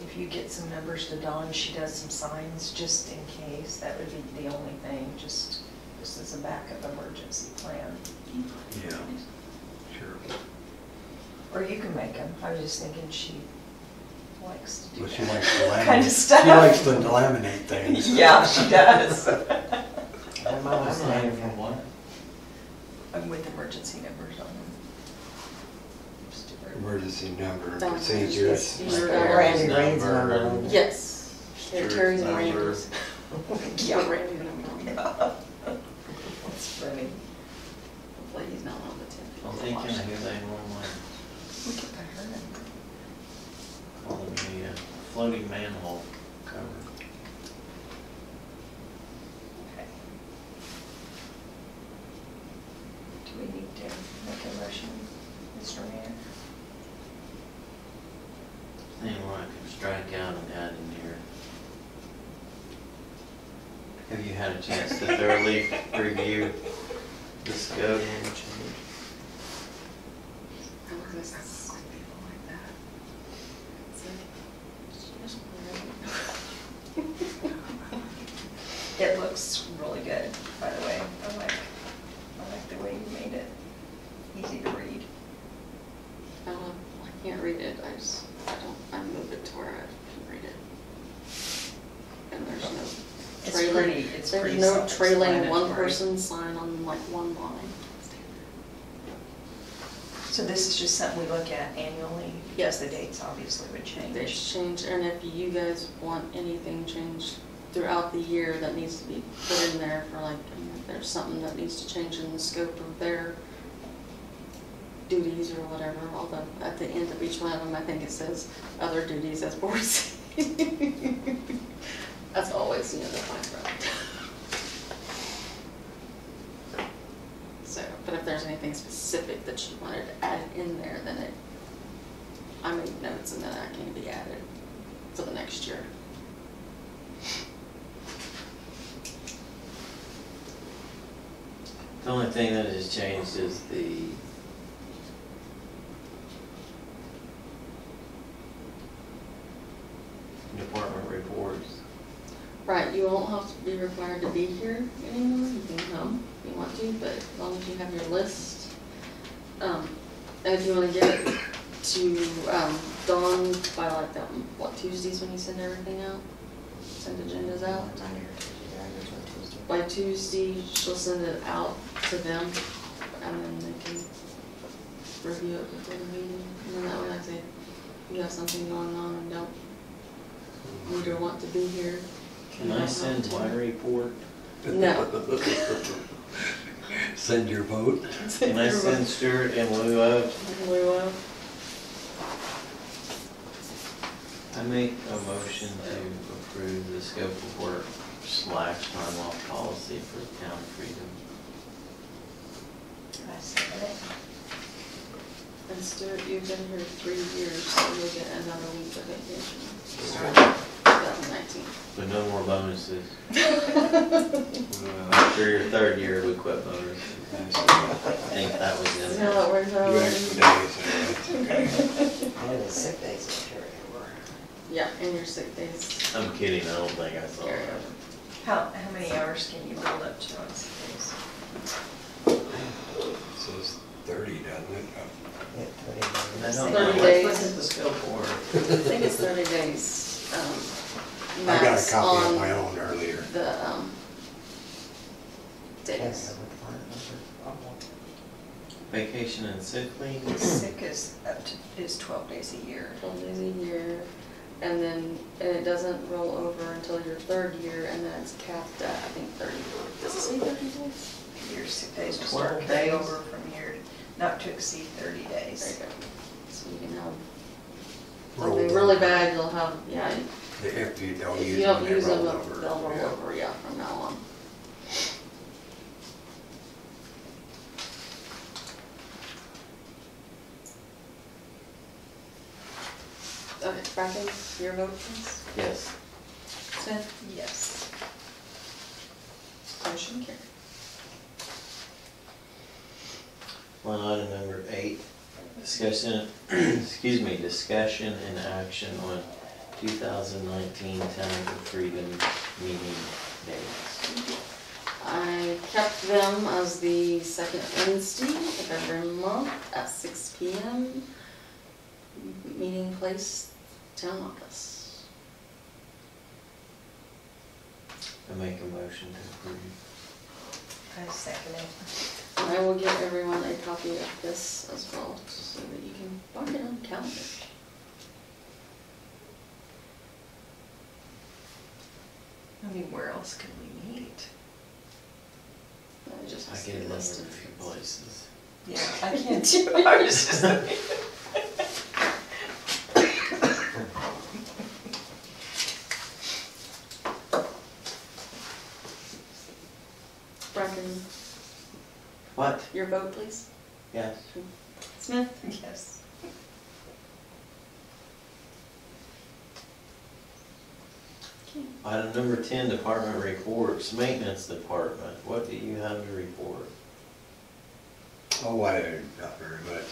if you get some numbers to Dawn, she does some signs just in case, that would be the only thing, just as a backup emergency plan. yeah, sure. Or you can make them. I was just thinking she likes to do Well, that. she likes to laminate. Kind of stuff. She likes to laminate things. Yeah, she does. What's the name from what? I'm with emergency numbers on them. Stuart. Emergency number and Oh, procedures. yes. Randy Reed's Number number. and- Yes. Sure, Terry's and number. Randy's. Yeah. Put Randy's number on there. That's funny. Hopefully he's not on the 10. I'm thinking of who they normally We could put her number. call them, the floating manhole cover. Okay. Do we need to make a motion, Mr. Mayor? Anyone I can strike out and add in here. Have you had a chance to thoroughly review the scope and change? I was gonna say, some people like that. It's like, she doesn't really- It looks really good, by the way. I like the way you made it easy to read. I can't read it, I move it to where I can read it. And there's no It's trailing, pretty, it's there's pretty no trailing one self-explanatory. person sign on like one line. So this is just something we look at annually? Yes. Because the dates obviously would change. They change, and if you guys want anything changed throughout the year that needs to be put in there for like, if there's something that needs to change in the scope of their duties or whatever, although at the end of each one of them, I think it says other duties as board seat. That's always, the fine print. So, but if there's anything specific that you wanted added in there, then I made notes and then that can be added for the next year. The only thing that has changed is the department reports. Right, you won't have to be required to be here anymore, you can come if you want to, but as long as you have your list. And if you wanna get it to, Dawn by like that, what, Tuesdays when you send everything out? Send agendas out? By Tuesday, she'll send it out to them, and then they can review it before the meeting. And then that way, like I say, if you have something going on and don't need or want to be here. Can I send my report? No. Send your vote. Can I send Stuart in lieu of? In lieu of? I make a motion to approve the scope of work / time off policy for town of Freedom. I second it. And Stuart, you've been here 3 years, so you'll get another week of vacation. 2019. But no more bonuses. After your 3rd year, we quit bonuses. I think that was See in how there. that works out? You extra days, that's okay. And the sick days are carried over. Yeah, and your sick days I'm kidding, I don't think I saw carry that. over. How many hours can you build up to on sick days? It says 30, doesn't it? Yeah, I 30 don't know. know. 30 Let's days. look at the scope of work. I think it's 30 days, I got a max copy of on my own earlier. the, days. days. Vacation and sick leave. Sick is is 12 days a year. 12 days a year, and then, and it doesn't roll over until your 3rd year, and then it's capped at, I think, 30, does it say 30 days? Your sick days will 12 start carrying days? over from here, not to exceed 30 There days. you go. So you can have Roll something really over. bad, you'll have, yeah, If you don't if use you them, don't they use them, roll over. they'll roll Yeah. over, yeah, from now on. Okay, Bracken, your vote, please. Yes. Smith? Yes. Motion carried. Line item number 8, discussion, discussion and action on 2019 Town of Freedom meeting dates. I kept them as the second Wednesday of every month at 6 p.m. Meeting place, town office. I make a motion to approve. I second it. And I will give everyone a copy of this as well, so that you can mark it on the calendar. I mean, where else could we meet? I just I have get to it list in a few places. Yeah, I can too. I was just. Bracken, What? your vote, please. Yes. Smith? Yes. Okay. Item number 10, department reports, maintenance department, what do you have to report? Oh, not very much.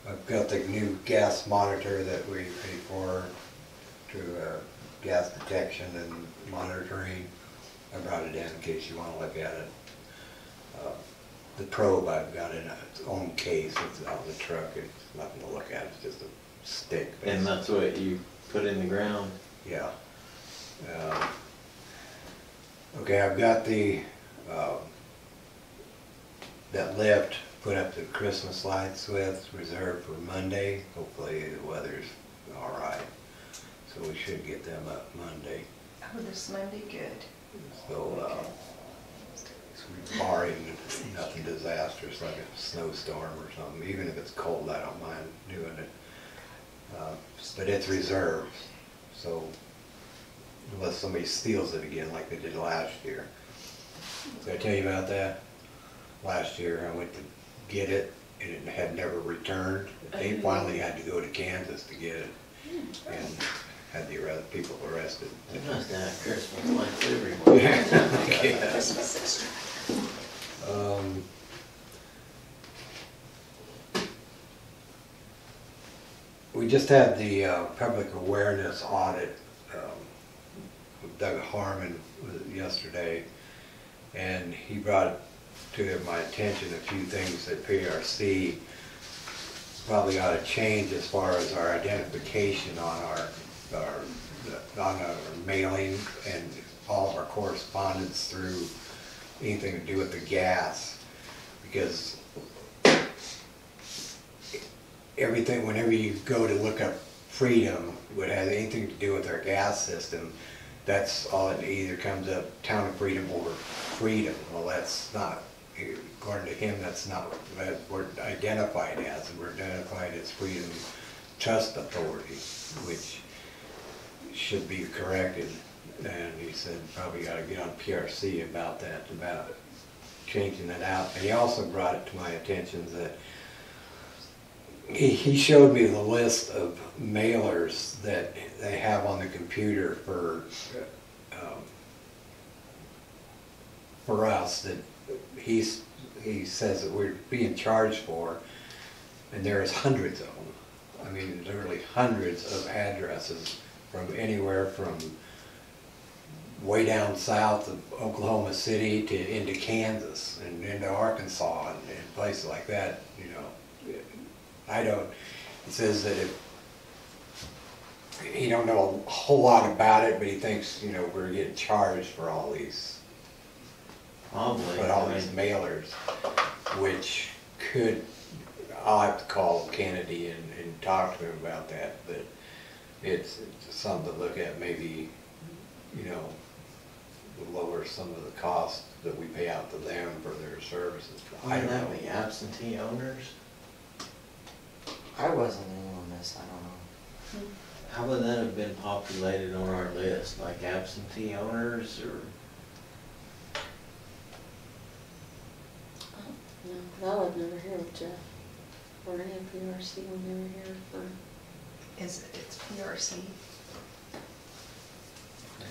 I've got the new gas monitor that we pay for to gas detection and monitoring. I brought it in case you want to look at it. The probe I've got in its own case, it's out of the truck, it's nothing to look at, it's just a stick. And that's what you put in the ground? Yeah. Okay, I've got the, that lift put up the Christmas lights with, reserved for Monday. Hopefully the weather's all right, so we should get them up Monday. Oh, this Monday, good. So, barring nothing disastrous like a snowstorm or something, even if it's cold, I don't mind doing it. But it's reserved, so unless somebody steals it again like they did last year. Did I tell you about that? Last year I went to get it and it had never returned. They finally had to go to Kansas to get it and had the people arrested. They must have Christmas lights everywhere. Yeah. Christmas extra. We just had the public awareness audit with Doug Harmon yesterday, and he brought to my attention a few things that PRC probably ought to change as far as our identification on our mailing and all of our correspondence through anything to do with the gas, because everything, whenever you go to look up Freedom, what has anything to do with our gas system, that's all, it either comes up Town of Freedom or Freedom. Well, that's not, according to him, that's not what we're identified as. We're identified as Freedom Trust Authority, which should be corrected. And he said probably got to get on PRC about that, about changing that out. And he also brought it to my attention that he showed me the list of mailers that they have on the computer for us that he says that we're being charged for, and there's hundreds of them. I mean, literally hundreds of addresses from anywhere from way down south of Oklahoma City to into Kansas and into Arkansas and places like that, you know. I don't, it says that he don't know a whole lot about it, but he thinks, you know, we're getting charged for all these, Probably. for all these mailers, which could, I'll have to call Kennedy and talk to him about that, but it's something to look at, maybe, you know, lower some of the costs that we pay out to them for their services. I don't know. The absentee owners? I wasn't in on this, I don't know. How would that have been populated on our list, like absentee owners or? No, I would never hear of Jeff or any of PRC. We'll never hear for. It's PRC.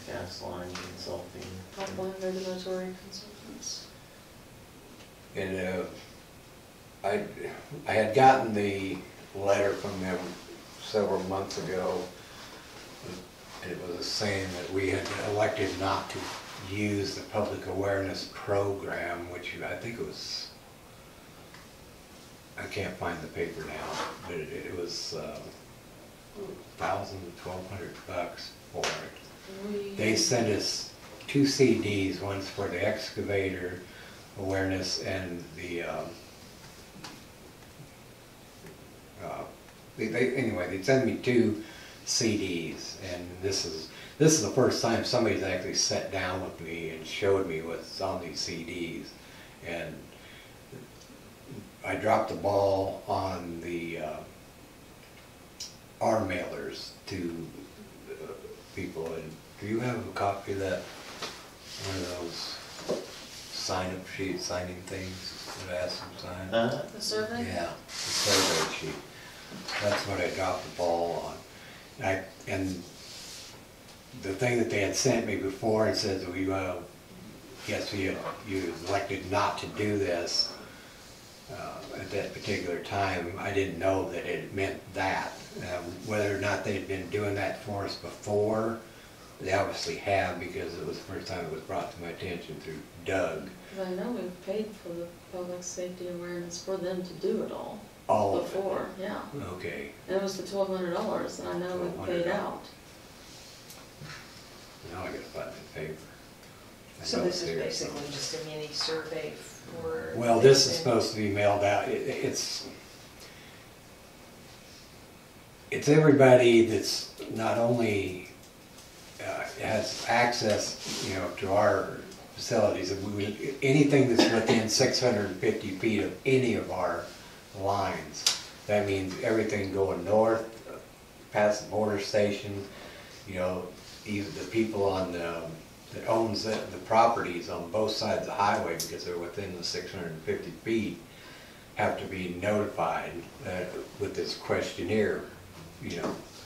Gas line consulting. Pipeline regulatory consultants. And I had gotten the letter from them several months ago, and it was saying that we had elected not to use the public awareness program, which I think it was, I can't find the paper now, but it was $1,000 to $1,200 for it. They sent us 2 CDs, one's for the excavator awareness and the anyway, they sent me 2 CDs, and this is the first time somebody's actually sat down with me and showed me what's on these CDs, and I dropped the ball on the our mailers to people. And do you have a copy of that, one of those sign-up sheet, signing things that I asked them to sign? The survey? Yeah, the survey sheet. That's what I dropped the ball on. And the thing that they had sent me before, it says, we, yes, you elected not to do this at that particular time. I didn't know that it meant that. Whether or not they'd been doing that for us before, they obviously have, because it was the first time it was brought to my attention through Doug. Because I know we've paid for the public safety awareness for them to do it all. All before, of it. yeah. Okay. And it was the $1,200, and I know we paid out. Now I gotta find the paper. I So know this it's is here basically somewhere. just a mini survey or? Well, this is supposed to be mailed out. It's everybody that's not only has access, to our facilities. Anything that's within 650 feet of any of our lines. That means everything going north, past the border station, even the people that owns the properties on both sides of the highway, because they're within the 650 feet, have to be notified with this questionnaire,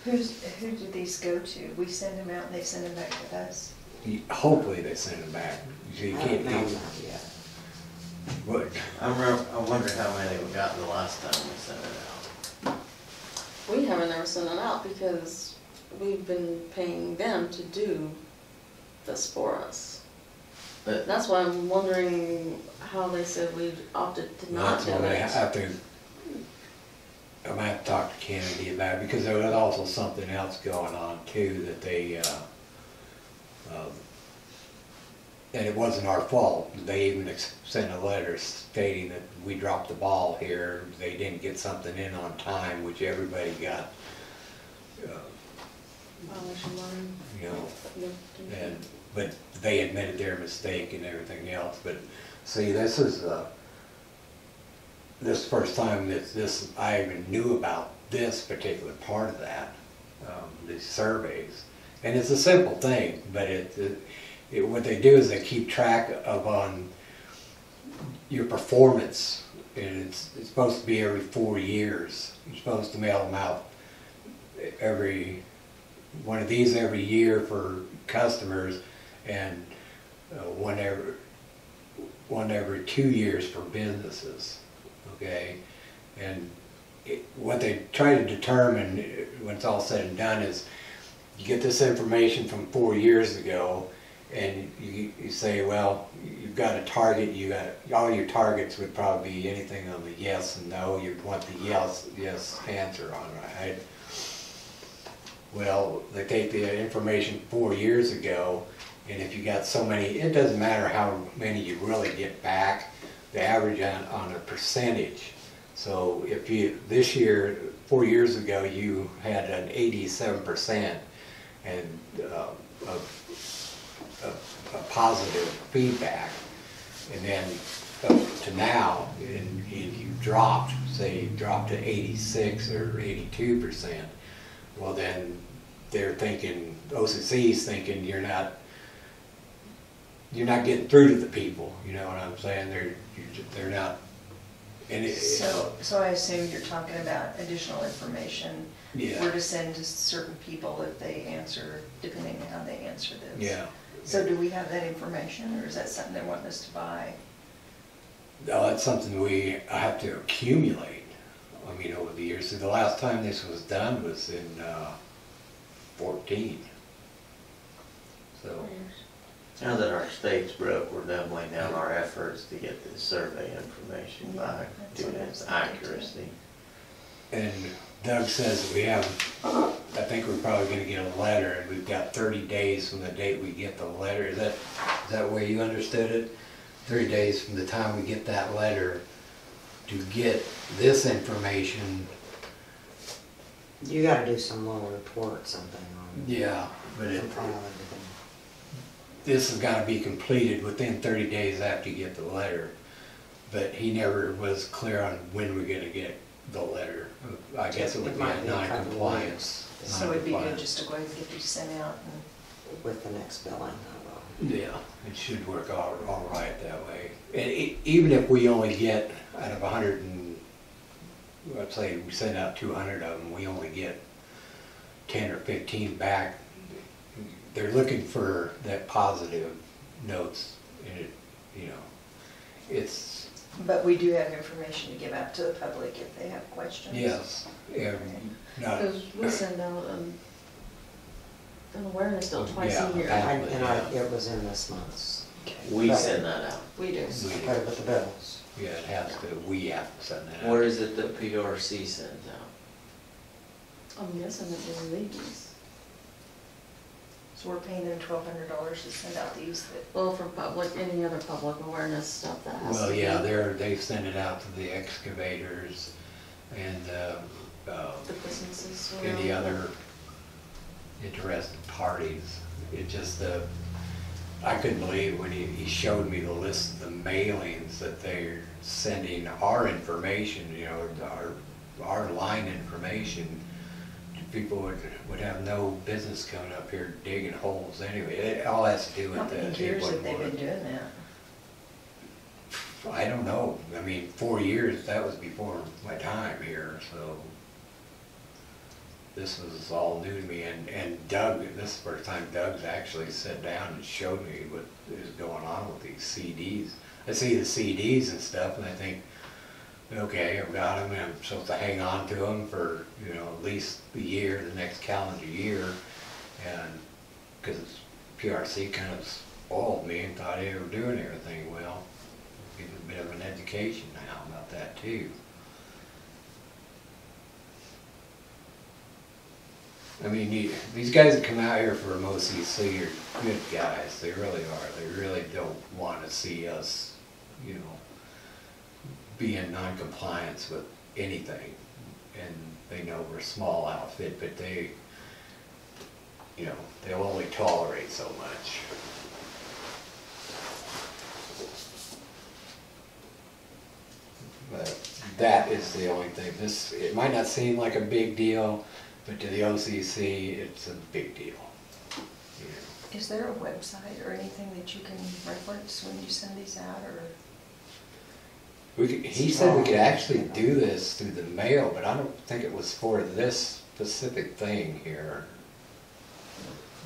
Who do these go to? We send them out and they send them back to us? Hopefully they send them back. You I can't don't know keep, yet. but I wonder how many we got the last time we sent it out. We haven't ever sent it out because we've been paying them to do this for us. But That's why I'm wondering how they said we opted to not that's do what I it. have to, I might have to talk to Kennedy about it, because there was also something else going on too, that they, and it wasn't our fault. They even sent a letter stating that we dropped the ball here. They didn't get something in on time, which everybody got, Violation line. and, but they admitted their mistake and everything else. But see, this is this first time that I even knew about this particular part of that, these surveys. And it's a simple thing, but what they do is they keep track of on your performance, and it's supposed to be every 4 years. You're supposed to mail them out one of these every year for customers, and one every 2 years for businesses. Okay, and what they try to determine when it's all said and done is you get this information from 4 years ago, and you say, well, you've got a target. All your targets would probably be anything on the yes and no. You'd want the yes answer on, right? Well, they take the information 4 years ago, and if you got so many, it doesn't matter how many you really get back. They average on a percentage. So if this year, 4 years ago, you had an 87% and a positive feedback, and then up to now, and you dropped, say you dropped to 86 or 82%, well then they're thinking, OCC's thinking you're not getting through to the people, you know what I'm saying? They're not. And So I assume you're talking about additional information yeah, where to send to certain people if they answer, depending on how they answer this. yeah. So do we have that information, or is that something they want us to buy? No, that's something I have to accumulate, over the years. So the last time this was done was in 14. So, now that our state's broke, we're doubling down our efforts to get this survey information back That's to what I its was thinking, too. and accuracy. Doug says I think we're probably gonna get a letter, and we've got 30 days from the date we get the letter. Is that the way you understood it? 30 days from the time we get that letter to get this information. You gotta do some little report, something on. Yeah, but Compile everything. this has gotta be completed within 30 days after you get the letter. But he never was clear on when we're gonna get the letter. I guess it would It be might a be a couple of non-compliance. So it'd be good just to go ahead and get these sent out and. With the next billing, I will. Yeah, it should work all right that way. And even if we only get out of 100 let's say we send out 200 of them, we only get 10 or 15 back. They're looking for that positive notes, and it's. But we do have information to give out to the public if they have questions. Yes, yeah, not, Because we send out an awareness bill twice Yeah, a year. It was in this month's. We send that out. We do. I put it with the bills. yeah, it has to, we have to send that out. Where is it that PRC sends out? I'm guessing it was these. So we're paying them $1,200 to send out these that, Well, for public, any other public awareness stuff that has to Well, be. yeah, they send it out to the excavators and The businesses. or any whatever. other interested parties. It just, I couldn't believe when he showed me the list of the mailings that they're sending our information, you know, our line information. People would have no business coming up here digging holes anyway. It all has to do how with many the years have they been 811. doing that? I don't know. I mean, 4 years, that was before my time here, so this was all new to me. And Doug, this is the first time Doug's actually sat down and showed me what is going on with these CDs. I see the CDs and stuff, and I think, okay, I've got them, and I'm supposed to hang on to them for, you know, at least the year, the next calendar year, and because PRC kind of spoiled me and thought they were doing everything well. Give a bit of an education now about that too. I mean, these guys that come out here for MOCC are good guys. They really are. They really don't want to see us, you know, be in non-compliance with anything. And they know we're a small outfit, but they, you know, they'll only tolerate so much. But that is the only thing. It might not seem like a big deal, but to the OCC, it's a big deal. You know. Is there a website or anything that you can reference when you send these out, or? He said we could actually do this through the mail, but I don't think it was for this specific thing here.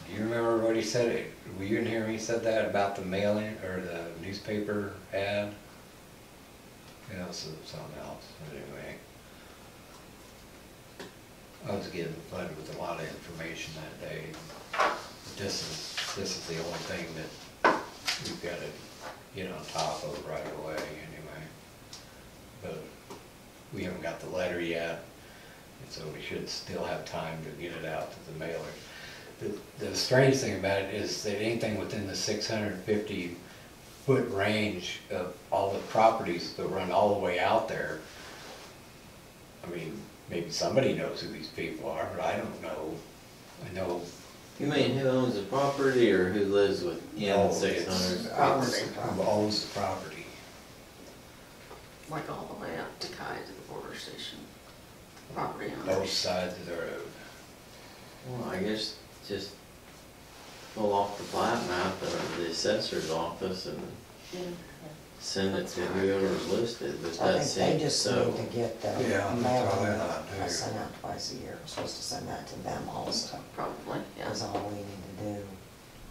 Do you remember what he said? Were you in here when he said that about the mailing or the newspaper ad? Yeah, this is something else, anyway. I was getting flooded with a lot of information that day. This is the only thing that we've got to get on top of right away, anyway. But we haven't got the letter yet, and so we should still have time to get it out to the mailer. The strange thing about it is that anything within the 650 foot range of all the properties that run all the way out there, I mean, maybe somebody knows who these people are, but I don't know. I know. You mean who owns the property or who lives within 600? Who owns the property. Like all the way up to Kai to the border station. Property owners. Both sides of the road. Well, I guess just pull off the plat map or the assessor's office and Yeah. send it to whoever's listed, but I that think they seems just so. need to get the Yeah, that's all I mailing thought, I too. send out twice a year. We're supposed to send that to them also. Probably, yeah. That's all we need to do.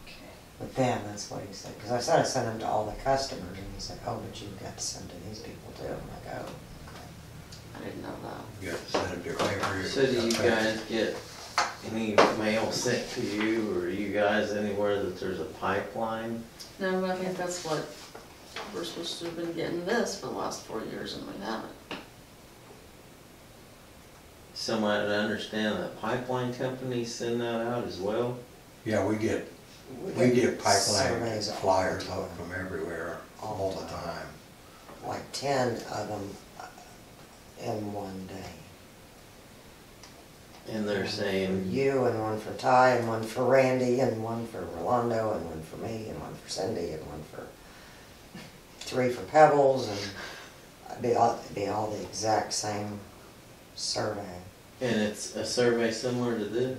Okay. With them, that's what he said. Because I said I sent them to all the customers, and he said, oh, but you've got to send to these people too. I'm like, oh, okay. I didn't know that. You got to send them to every. So do you guys get any mail sent to you, or you guys anywhere that there's a pipeline? No, I think that's what, we're supposed to have been getting this for the last 4 years and we haven't. Somebody to understand that pipeline companies send that out as well? Yeah, we get pipeline surveys all flyers the out time. from everywhere all the time. Like 10 of them in one day. And they're For saying, you, and one for Ty, and one for Randy, and one for Rolando, and one for me, and one for Cindy, and one for 3 for Pebbles, and it'd be all the exact same survey. and it's a survey similar to this?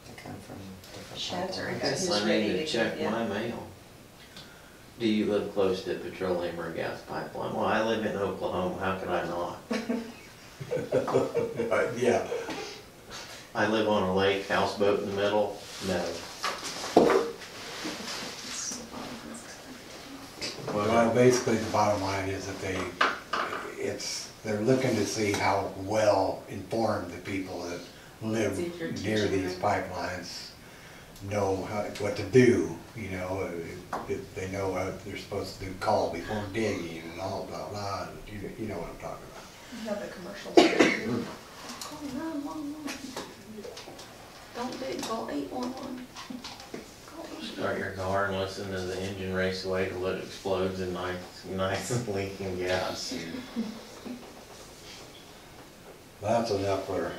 They come from different Shad's already I got places. guess his I need ready to to check go, yeah. my mail. Do you live close to a petroleum or gas pipeline? Well, I live in Oklahoma, how could I not? Yeah. I live on a lake, houseboat in the middle, no. Well, basically, the bottom line is that they're looking to see how well informed the people that live See if you're near teaching these them. pipelines know what to do, you know, if they know what they're supposed to do, call before digging and all blah, blah, you know what I'm talking about. You have the commercials. Call 911. don't dig, call 811. Start your car and listen to the engine race away till it explodes and nice and leaking gas. That's enough for,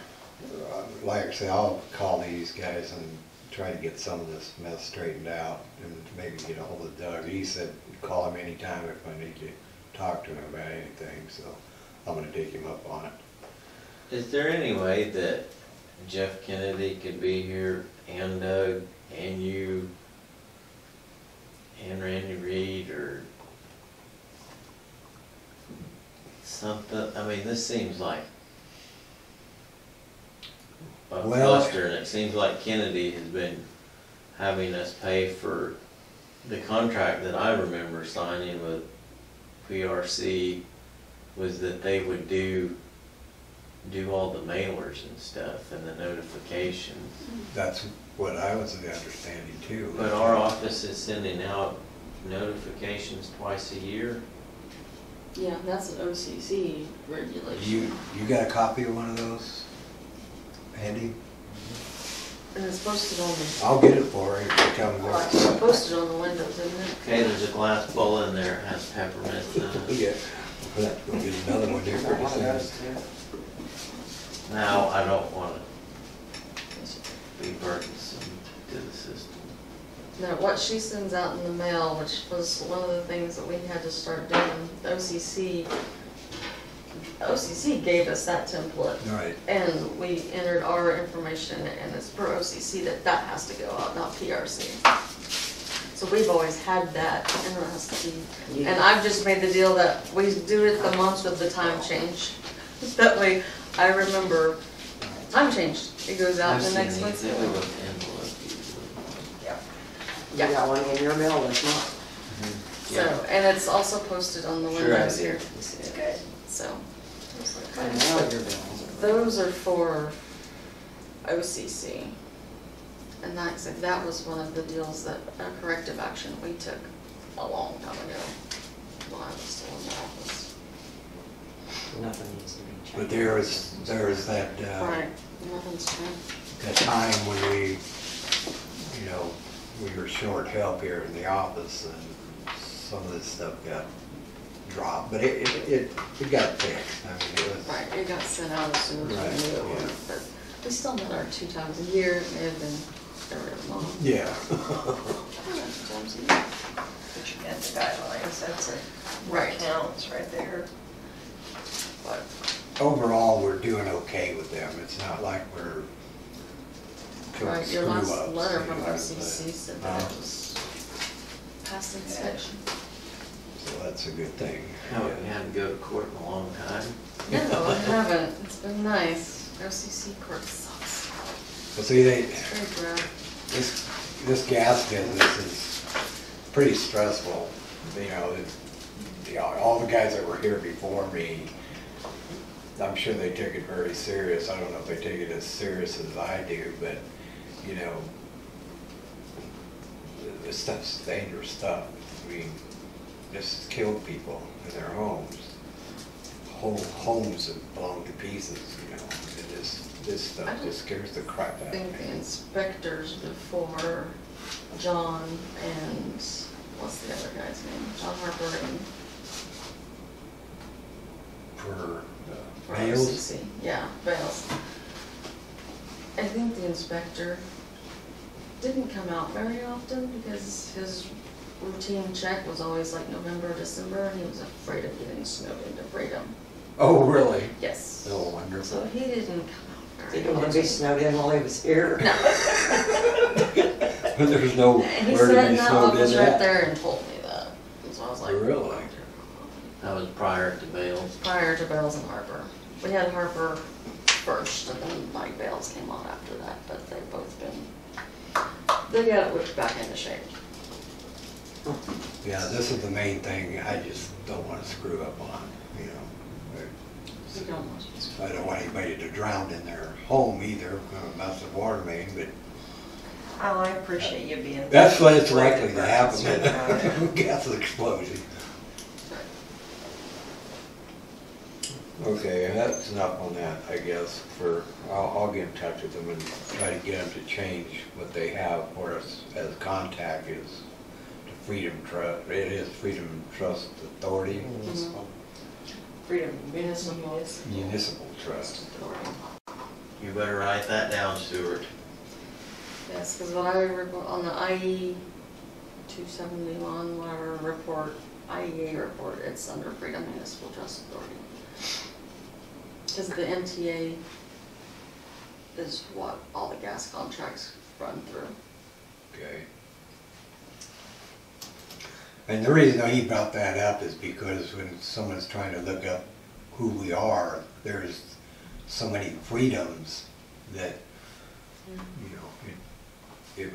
like I say, I'll call these guys and try to get some of this mess straightened out and maybe get a hold of Doug. He said, call him anytime if I need to talk to him about anything, so I'm gonna take him up on it. Is there any way that Jeff Kennedy could be here and Doug and you and Randy Reed or something? I mean, this seems like a cluster, and it seems like Kennedy has been having us pay for the contract that I remember signing with PRC was that they would do all the mailers and stuff and the notifications. That's what I was understanding too. But our office is sending out notifications twice a year. Yeah, that's an OCC regulation. You got a copy of one of those, Andy? And it's posted on the, I'll get it for her if you tell me where it's at. posted on the windows, isn't it? Okay, there's a glass bowl in there, it has peppermint in it. Yeah, we'll have to go get another one here pretty soon. Now, I don't want to be burdensome to the system. No, what she sends out in the mail, which was one of the things that we had to start doing, OCC gave us that template. All right. And we entered our information, and it's per OCC that has to go out, not PRC. So we've always had that, and it has to be, and I've just made the deal that we do it the month of the time change. That way, I remember, time changed, it goes out the next month. You got one in your mail that's not. So, and it's also posted on the Sure, windows I here. It's good. So, I know your bills. those are for OCC. And like I said, that was one of the deals that, a corrective action we took a long time ago when I was still in the office. Nothing needs to be changed. But there was that, Right, nothing's changed. that time when we were short help here in the office and some of this stuff got dropped, but it got fixed. I mean, it was. Right, it got sent out as soon as Right, we knew it yeah. would, but we still met our 2 times a year, it may have been every other month. Yeah. 2 times a year. But you got the guidelines, that's it. Right. Counts right there. But Overall, we're doing okay with them. It's not like we're doing right, your last screw-ups, letter you from know, OCC said that it was past inspection. So that's a good thing. Haven't had to go to court in a long time. No, I haven't. It's been nice. OCC court sucks. Well, see, It's very dry. this gas business is pretty stressful. All the guys that were here before me, I'm sure they took it very serious. I don't know if they take it as serious as I do, but, this stuff's dangerous stuff. I mean, this has killed people in their homes. Whole homes have blown to pieces, and this stuff just scares the crap I out of think the me. inspectors before John and, what's the other guy's name? John Harper and For Bales? males, Yeah, Bales. I think the inspector didn't come out very often because his routine check was always like November, December, and he was afraid of getting snowed into freedom. oh, really? Yes. Oh, wonderful. So he didn't come out very Didn't want to be often. snowed in while he was here. No. But there's no, And he where sat to in be that snowed office in right at. there and told me that. And so I was like. Really? That was prior to Bales. Prior to Bales and Harper. We had Harper first, and then Mike Bales came on after that, but they've both been, they got it whipped back into shape. Yeah, this is the main thing I just don't want to screw up on, We don't want to. I don't want anybody to drown in their home either, mess with water main, but Oh, I appreciate you being. that's what it's likely to happen, concerned about it. gas explosion. Okay, that's enough on that, I guess, I'll get in touch with them and try to get them to change what they have for us as contact is the Freedom Trust, it is Freedom Trust Authority, Freedom Municipal. Municipal Trust. You better write that down, Stuart. Yes, because when I report on the IE 271, whatever report, IEA report, it's under Freedom Municipal Trust Authority. Because the MTA is what all the gas contracts run through. Okay. And the reason he brought that up is because when someone's trying to look up who we are, there's so many freedoms that, you know, it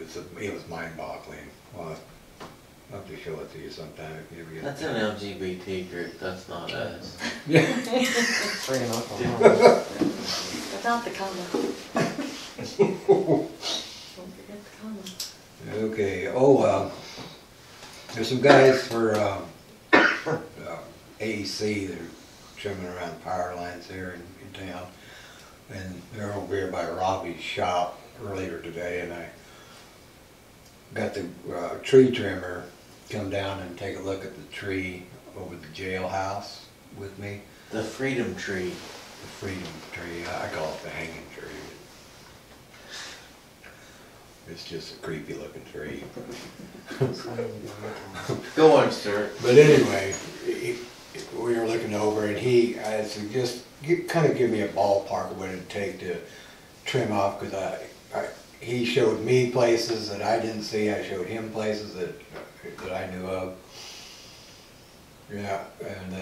was mind-boggling. Well, I'll have to show it to you sometime if you ever get. That's an LGBT group, that's not us. Freedom Oklahoma. Without the comma. Don't forget the comma. Okay, there's some guys for AEC that are trimming around power lines here in town. And they're over here by Robbie's shop earlier today, and I got the tree trimmer come down and take a look at the tree over the jailhouse with me. The Freedom Tree. The Freedom Tree, I call it the hanging tree. It's just a creepy looking tree. Go on, Stuart. But anyway, we were looking over and I said, just kind of give me a ballpark of what it'd take to trim off, because he showed me places that I didn't see, I showed him places that I knew of. Yeah, and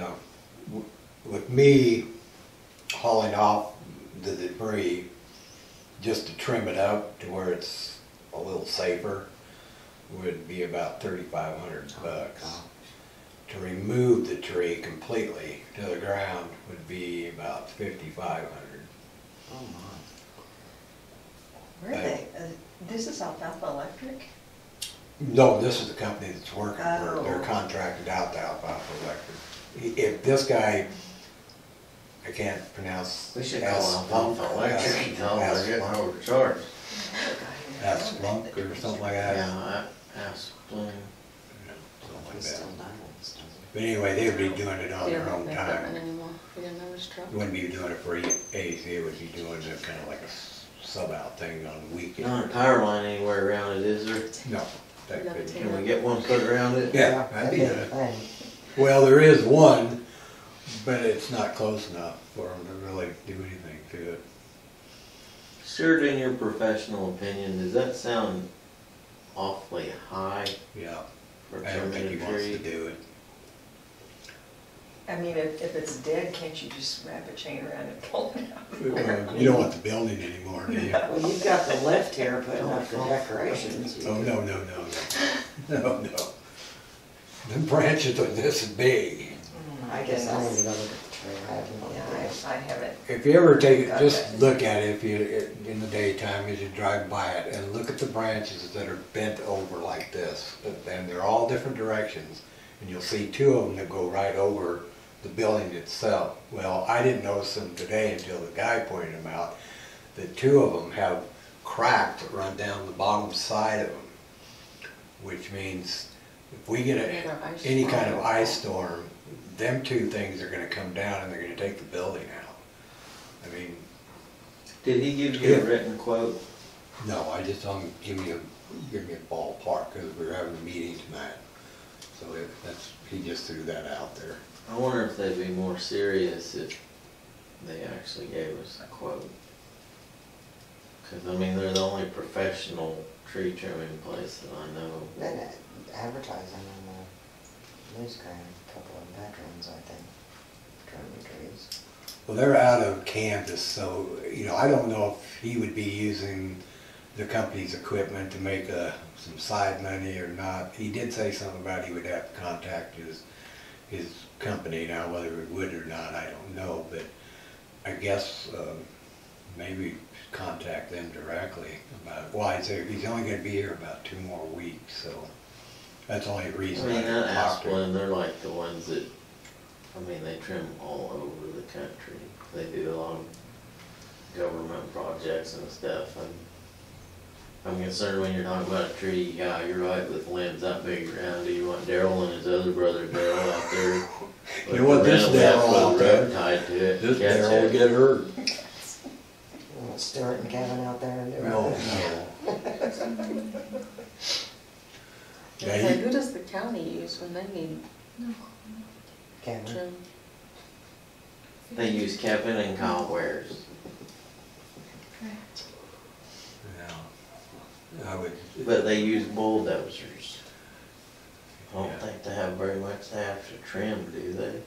with me hauling off the debris, just to trim it up to where it's a little safer, would be about $3,500 bucks. To remove the tree completely to the ground would be about $5,500. Oh my. Where are they? This is Alfalfa Electric? No, this is the company that's working for it. They're Oh. contracted out to Alfalfa Electric. If this guy, I can't pronounce. We should call Alfalfa Electric and tell them they're getting overcharged. Asplunk or something like that. Yeah, Asplunk. Something like Crystal that. Diamonds, doesn't But anyway, they would be doing it on We their don't own make time. equipment anymore. We didn't know which truck. It wouldn't be doing it for AEC, it would be doing it kind of like a sub-out thing on the weekend. Not a power line anywhere around it, is there? No, that You gotta couldn't. take Can we get one put around it? Yeah, that'd be a good. thing. Well, there is one, but it's not close enough for them to really do anything to it. Stuart, in your professional opinion, does that sound awfully high Yeah, for I don't think he trimming a wants tree? to do it. I mean, if it's dead, can't you just wrap a chain around it, pull it out? Well, you don't want the building anymore, do you? Well, you've got the lift here putting up the decorations. Oh, no. No. The branches are this big. I guess I need to go look at the tree. I haven't looked Yeah, at it. I haven't. If you ever take it, just look at it if you, in the daytime as you drive by it, and look at the branches that are bent over like this. And they're all different directions, and you'll see two of them that go right over the building itself. Well, I didn't notice them today until the guy pointed them out, that two of them have cracks that run down the bottom side of them, which means if we get Another ice any storm. kind of ice storm, them two things are gonna come down and they're gonna take the building out. I mean, Did he give you a Yeah. written quote? no, I just told him, give me a ballpark, because we were having a meeting tonight. So he just threw that out there. I wonder if they'd be more serious if they actually gave us a quote. Cause I mean, they're the only professional tree trimming place that I know. Been advertising on the newsgram, a couple of veterans, I think, trimming trees. Well, they're out of Kansas, so, I don't know if he would be using the company's equipment to make some side money or not. He did say something about he would have to contact his company. Now, whether he would or not, I don't know, but I guess maybe contact them directly about it. Well, he's only gonna be here about 2 more weeks, so that's the only I reason mean, I that talked to him. Asplin, they're like the ones that I mean, they trim all over the country. They do a lot of government projects and stuff, and I'm concerned when you're talking about a tree, yeah, you're right with limbs that big around. Do you want Daryl and his other brother Daryl out there? You know what, this Daryl out there, tied to it. this catch Daryl will it. get hurt. You want Stuart and Kevin out there and do No, it? no. So Yeah, he- who does the county use when they need Kevin. trim? They use Kevin and Kyle Wares. yeah. I would, But they use bulldozers. I don't Yeah. think they have very much to have to trim, do they?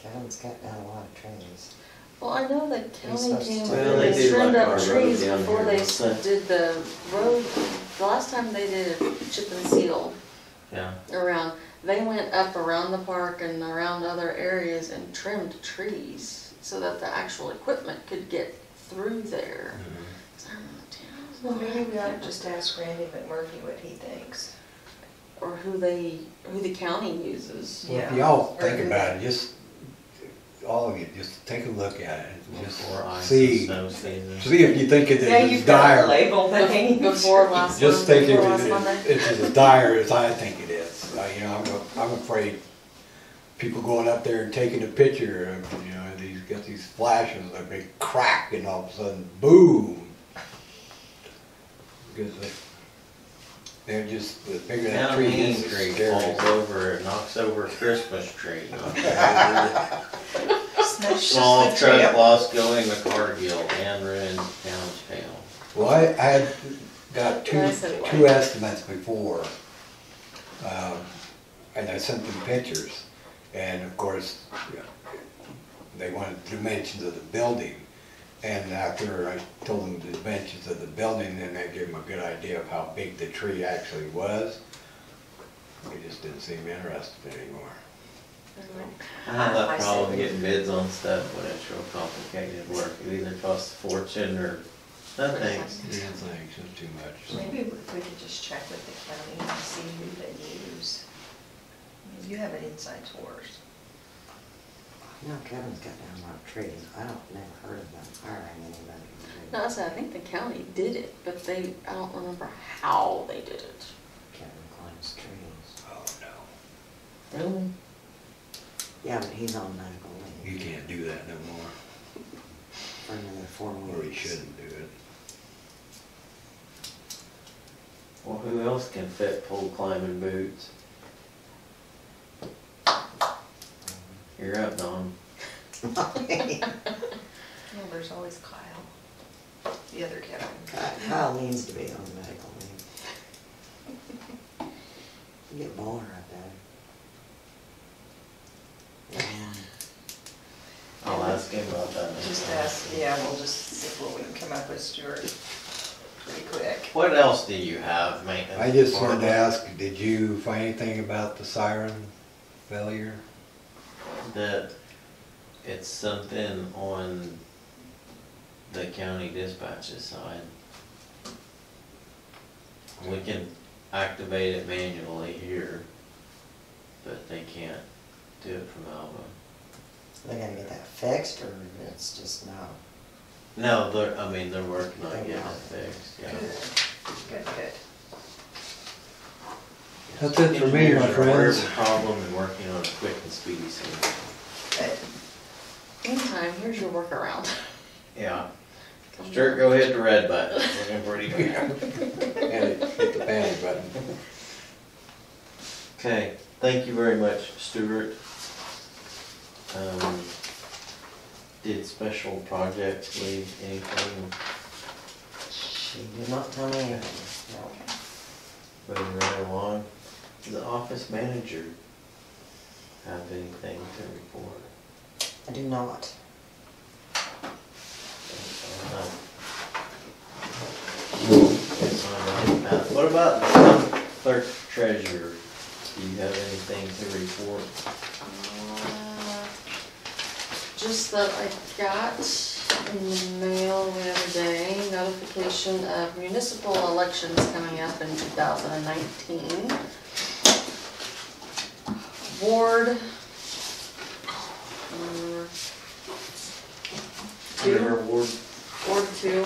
Kevin's cut down a lot of trees. Well, I know that county supposed came to- and Well, they they do trimmed like up our road trees down before here, they don't they? did the road. The last time they did a chip and seal Yeah. around, they went up around the park and around other areas and trimmed trees so that the actual equipment could get through there. Mhm. 'Cause I remember the Well, town- maybe we ought to just ask Randy McMurphy what he thinks. Or who the county uses. Well, if Yeah. y'all Or think do about it, just, all of you, just take a look at it, and just Before ice and see, snow season. see if you think it Yeah, is you've as got a dire. label thing. Before last Just Monday, think if before last it Monday. is, it's as dire as I think it is. You know, I'm afraid people going up there and taking a picture of, you know, these, got these flashes, a big crack, and all of a sudden, boom. Because they're just, the bigger that Down tree Main is, the Street scarier. falls over, it knocks over a Christmas tree. Smash Small the truck tree. lost going to Cargill and ruined Townstown. Well, I had got Yeah, I said white. two estimates before, and I sent them pictures, and of course, you know, they wanted dimensions of the building, and after I told them the dimensions of the building, then that gave them a good idea of how big the tree actually was. They just didn't seem interested anymore. I have that I problem see. getting bids on stuff when it's real complicated work. It either costs a fortune or nothing. Yeah, thanks, it's too much. Maybe if we could just check with the county and see who they use. I mean, you have an inside source. No, Kevin's cut down a lot of trees. I never heard of them hiring anybody. No, I said, I think the county did it, but I don't remember how they did it. Kevin climbs trees. Oh, no, Really? Yeah, but he's on medical you leave can't do that no more, for another 4 weeks. or you shouldn't do it. Well, who else can fit pole climbing boots? You're up, Don. Well, there's always Kyle, the other Kevin. Kyle needs to be on medical leave. You get Bowler up there. I'll ask him about that. Just ask, yeah, we'll just see what we can come up with, Stuart, pretty quick. What else do you have, maintenance? I just wanted to department? ask, did you find anything about the siren failure? That it's something on the county dispatches side. We can activate it manually here, but they can't do it from Alva. They gotta get that fixed, or it's just no? No, they're working on They getting will. it fixed, yeah. Good, good. That's it for me, my Engineers are aware of friends. the problem and working on a quick and speedy solution. Good. Meantime, here's your workaround. Yeah. Come Stuart, go hit the red button. Looking pretty good. And hit the panic button. Okay, thank you very much, Stuart. Did special projects leave anything She did not tell me anything. No. moving right along? Does the office manager have anything to report? I do not. What about the town clerk treasurer? Do you have anything to report? Just that I got in the mail the other day, notification of municipal elections coming up in 2019. Ward. River Ward. Ward 2.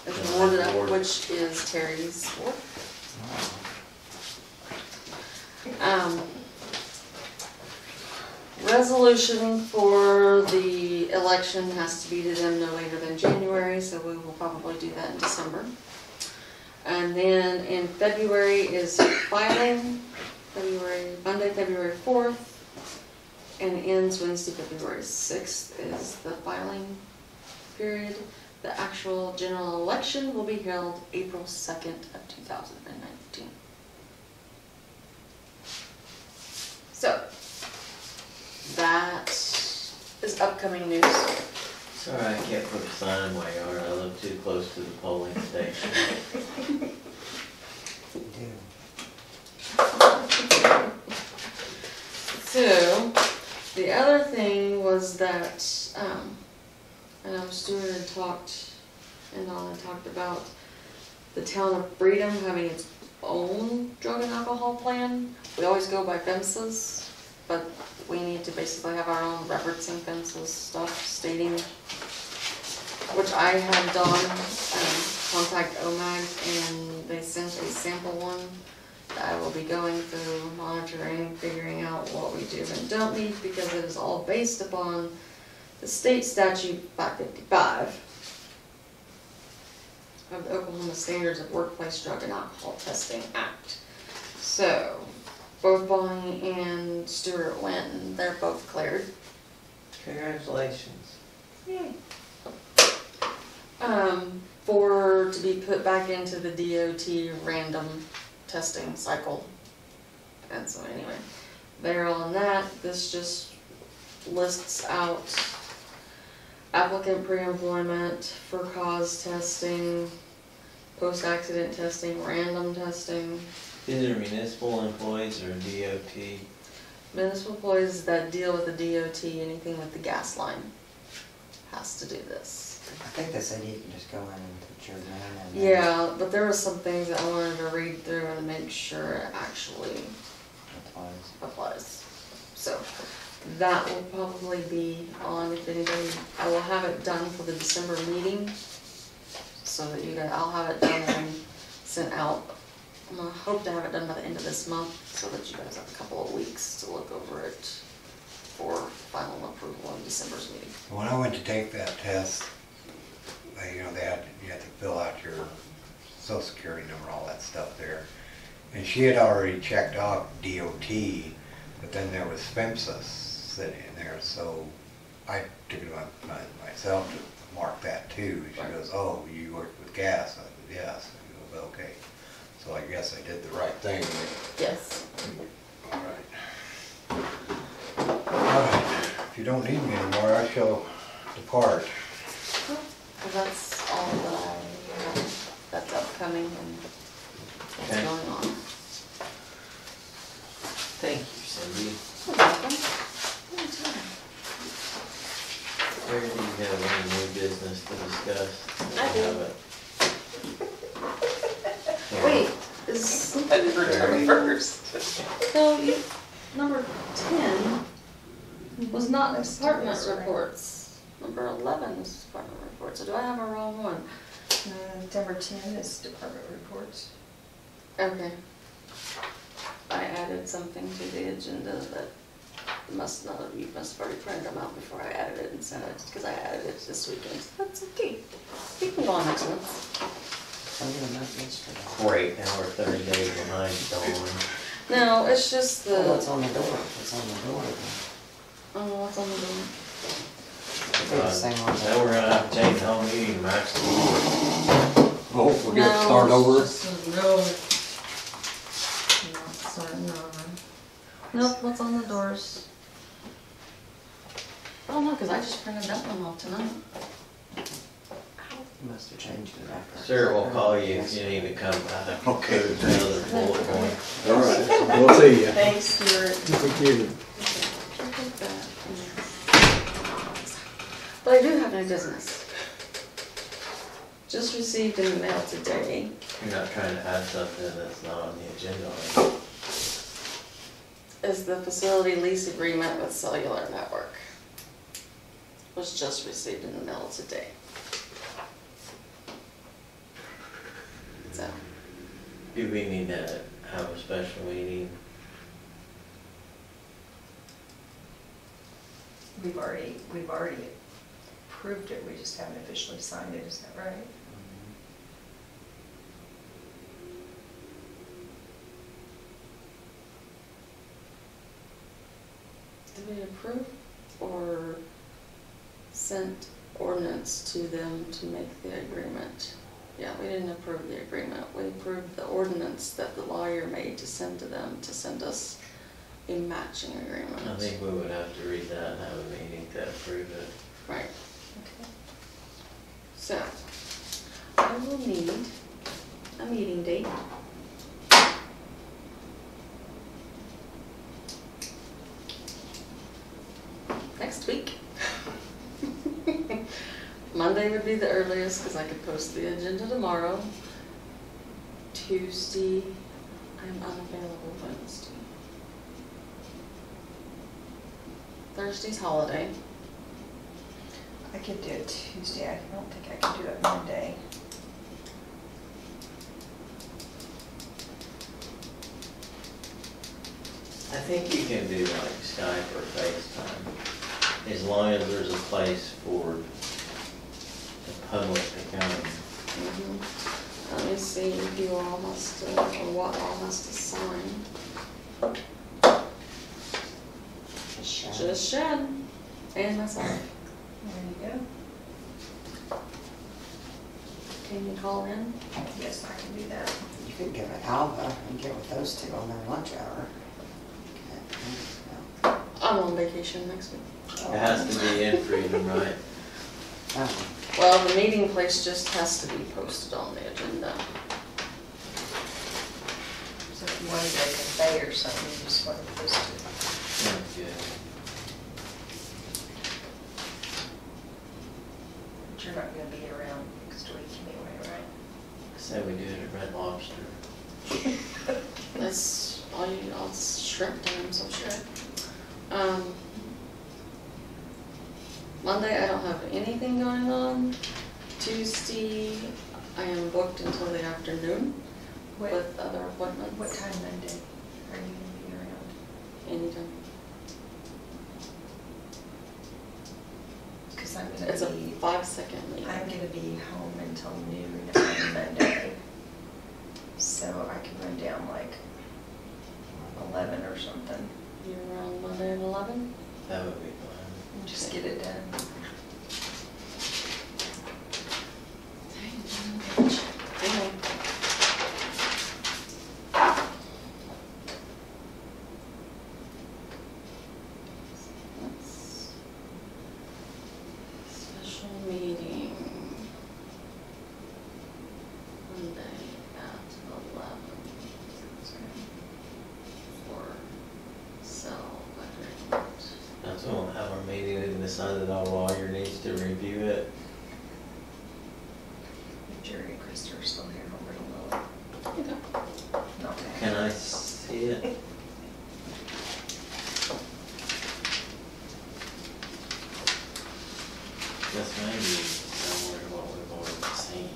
It's Yeah, warded up, Ward. which is Terry's ward. Resolution for the election has to be to them no later than January, so we will probably do that in December. And then in February is filing, Monday, February 4th, and ends Wednesday, February 6th is the filing period. The actual general election will be held April 2nd of 2019. So, that is upcoming news. Sorry, I can't put a sign in my yard. I live too close to the polling station. So, the other thing was that, I know Stuart had talked, and Donna had talked about the town of Freedom having its own drug and alcohol plan. We always go by fences, but we need to basically have our own referencing fences stuff stating, which I had Dawn contact OMAG, and they sent a sample one that I will be going through, monitoring, figuring out what we do and don't need, because it is all based upon the state statute 555 of the Oklahoma Standards of Workplace Drug and Alcohol Testing Act. So, both Bonnie and Stuart went, and they're both cleared. Congratulations. Yay. To be put back into the DOT random testing cycle. And so anyway, they're on that. This just lists out applicant pre-employment, for cause testing, post-accident testing, random testing. These are municipal employees or DOT? Municipal employees that deal with the DOT, anything with the gas line, has to do this. I think they said you can just go in and put your name in. Yeah, but there were some things that I wanted to read through and make sure it actually applies. So, that will probably be on, if anybody, I will have it done for the December meeting, so that you guys, I'll have it done and sent out. I'm gonna hope to have it done by the end of this month, so that you guys have a couple of weeks to look over it for final approval in December's meeting. When I went to take that test, you had to fill out your social security number, all that stuff there. And she had already checked off DOT, but then there was FEMSA sitting in there, so I took it upon myself to mark that too. She goes, "Oh, you work with gas?" I said, "Yes." She goes, "Okay." So I guess I did the right thing. Yes. All right. All right. If you don't need me anymore, I shall depart. Well, that's all that I have, that's upcoming and what's Okay. going on. Thank you, Cindy. You're welcome. Anytime. Where do you have any new business to discuss? I do. Have it. Wait, is, I did return first. no, number 10 was not department reports. Number 11 is department reports, so do I have a wrong one? Number 10 is department reports. Okay. I added something to the agenda that you must have already printed them out before I added it and sent it, because I added it this weekend. That's okay. You can go on next month. I'm gonna make this for that. Great, now we're 30 days behind, Dawn. No, it's just the. Oh, what's on the door? What's on the door? Oh, what's on the door? It'll be the same one. Now we're gonna have to change the whole meeting, Max. Oh, we're gonna start No, over? it's just no. No, sorry, no. Nope, what's on the doors? I don't know, because I just printed that one off tonight. You must have changed it after. Sir, we'll call you if you need to come back. Okay. There's another bullet point. All right, we'll see you. Thanks, Stuart. Thank you. Take that. But I do have new business. Just received in the mail today. You're not trying to add something that's not on the agenda, are you? is the facility lease agreement with Cellular Network. Was just received in the mail today. So, Do we need to have a special meeting? We've already approved it, we just haven't officially signed it, is that right? did we approve or sent ordinance to them to make the agreement? Yeah, we didn't approve the agreement. We approved the ordinance that the lawyer made to send to them to send us a matching agreement. I think we would have to read that and have a meeting to approve it. Right. Okay. So, I will need a meeting date. Next week. Monday would be the earliest because I could post the agenda tomorrow. Tuesday, I'm unavailable Wednesday. Thursday's holiday. I could do it Tuesday, I don't think I can do it Monday. I think you can do like Skype or FaceTime, as long as there's a place for the public to come. Let me see if you all has to, or what all has to sign. Just Shed and myself. There you go. Can you call in? Yes, I can do that. You could give it Alva and get with those two on their lunch hour. I'm on vacation next week. It has to be in Freedom, right? Oh, Well, the meeting place just has to be posted on the agenda. So if you wanted to convey or something, you just want to post it. Sounds good. But you're not gonna be around next week anyway, right? Say we do it at Red Lobster. That's all you, all shrimp time, so sure. Monday, I don't have anything going on. Tuesday, I am booked until the afternoon What, with other appointments. what time Monday are you gonna be around? Anytime. Because I'm It's a gonna be, 5-second meeting. I'm gonna be home until noon on Monday. So I can run down like 11 or something You're around Monday at 11? That would be fine. and just get it done. Hang on. That's special meeting. Monday at 11. For cell agreement. That's when we'll have our meeting and decide that our lawyer needs to review it. If Jerry and Krista are still here, I'll bring them Okay. over. Not bad. Can I see it? This may be similar to what we've already seen.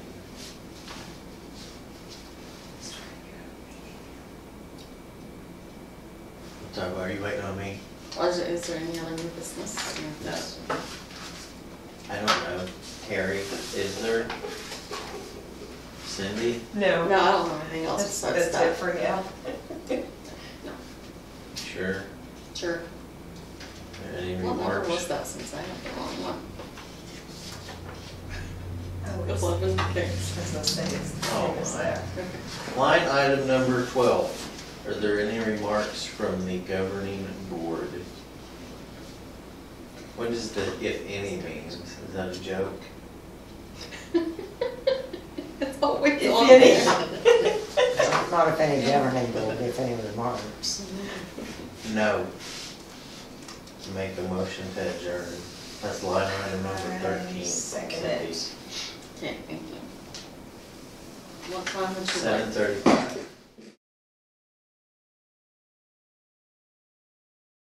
So are you waiting on me? Is there any other new business? No. I don't know. Terry, is there? Cindy? No. No, I don't know anything else besides That's it that. for now. Sure. Sure. Any What number was remarks? that since I have the wrong one? Oh, it's- 11, okay. I was gonna say it's the Oh, same as that. Line item number 12. Are there any remarks from the governing board? What does the if any means? Is that a joke? It's always If on any. there. not if any governing board, if any remarks. No. Make a motion to adjourn. That's line item number 13. Second Cindy. it. Okay, thank you. What time would you like? 7:35.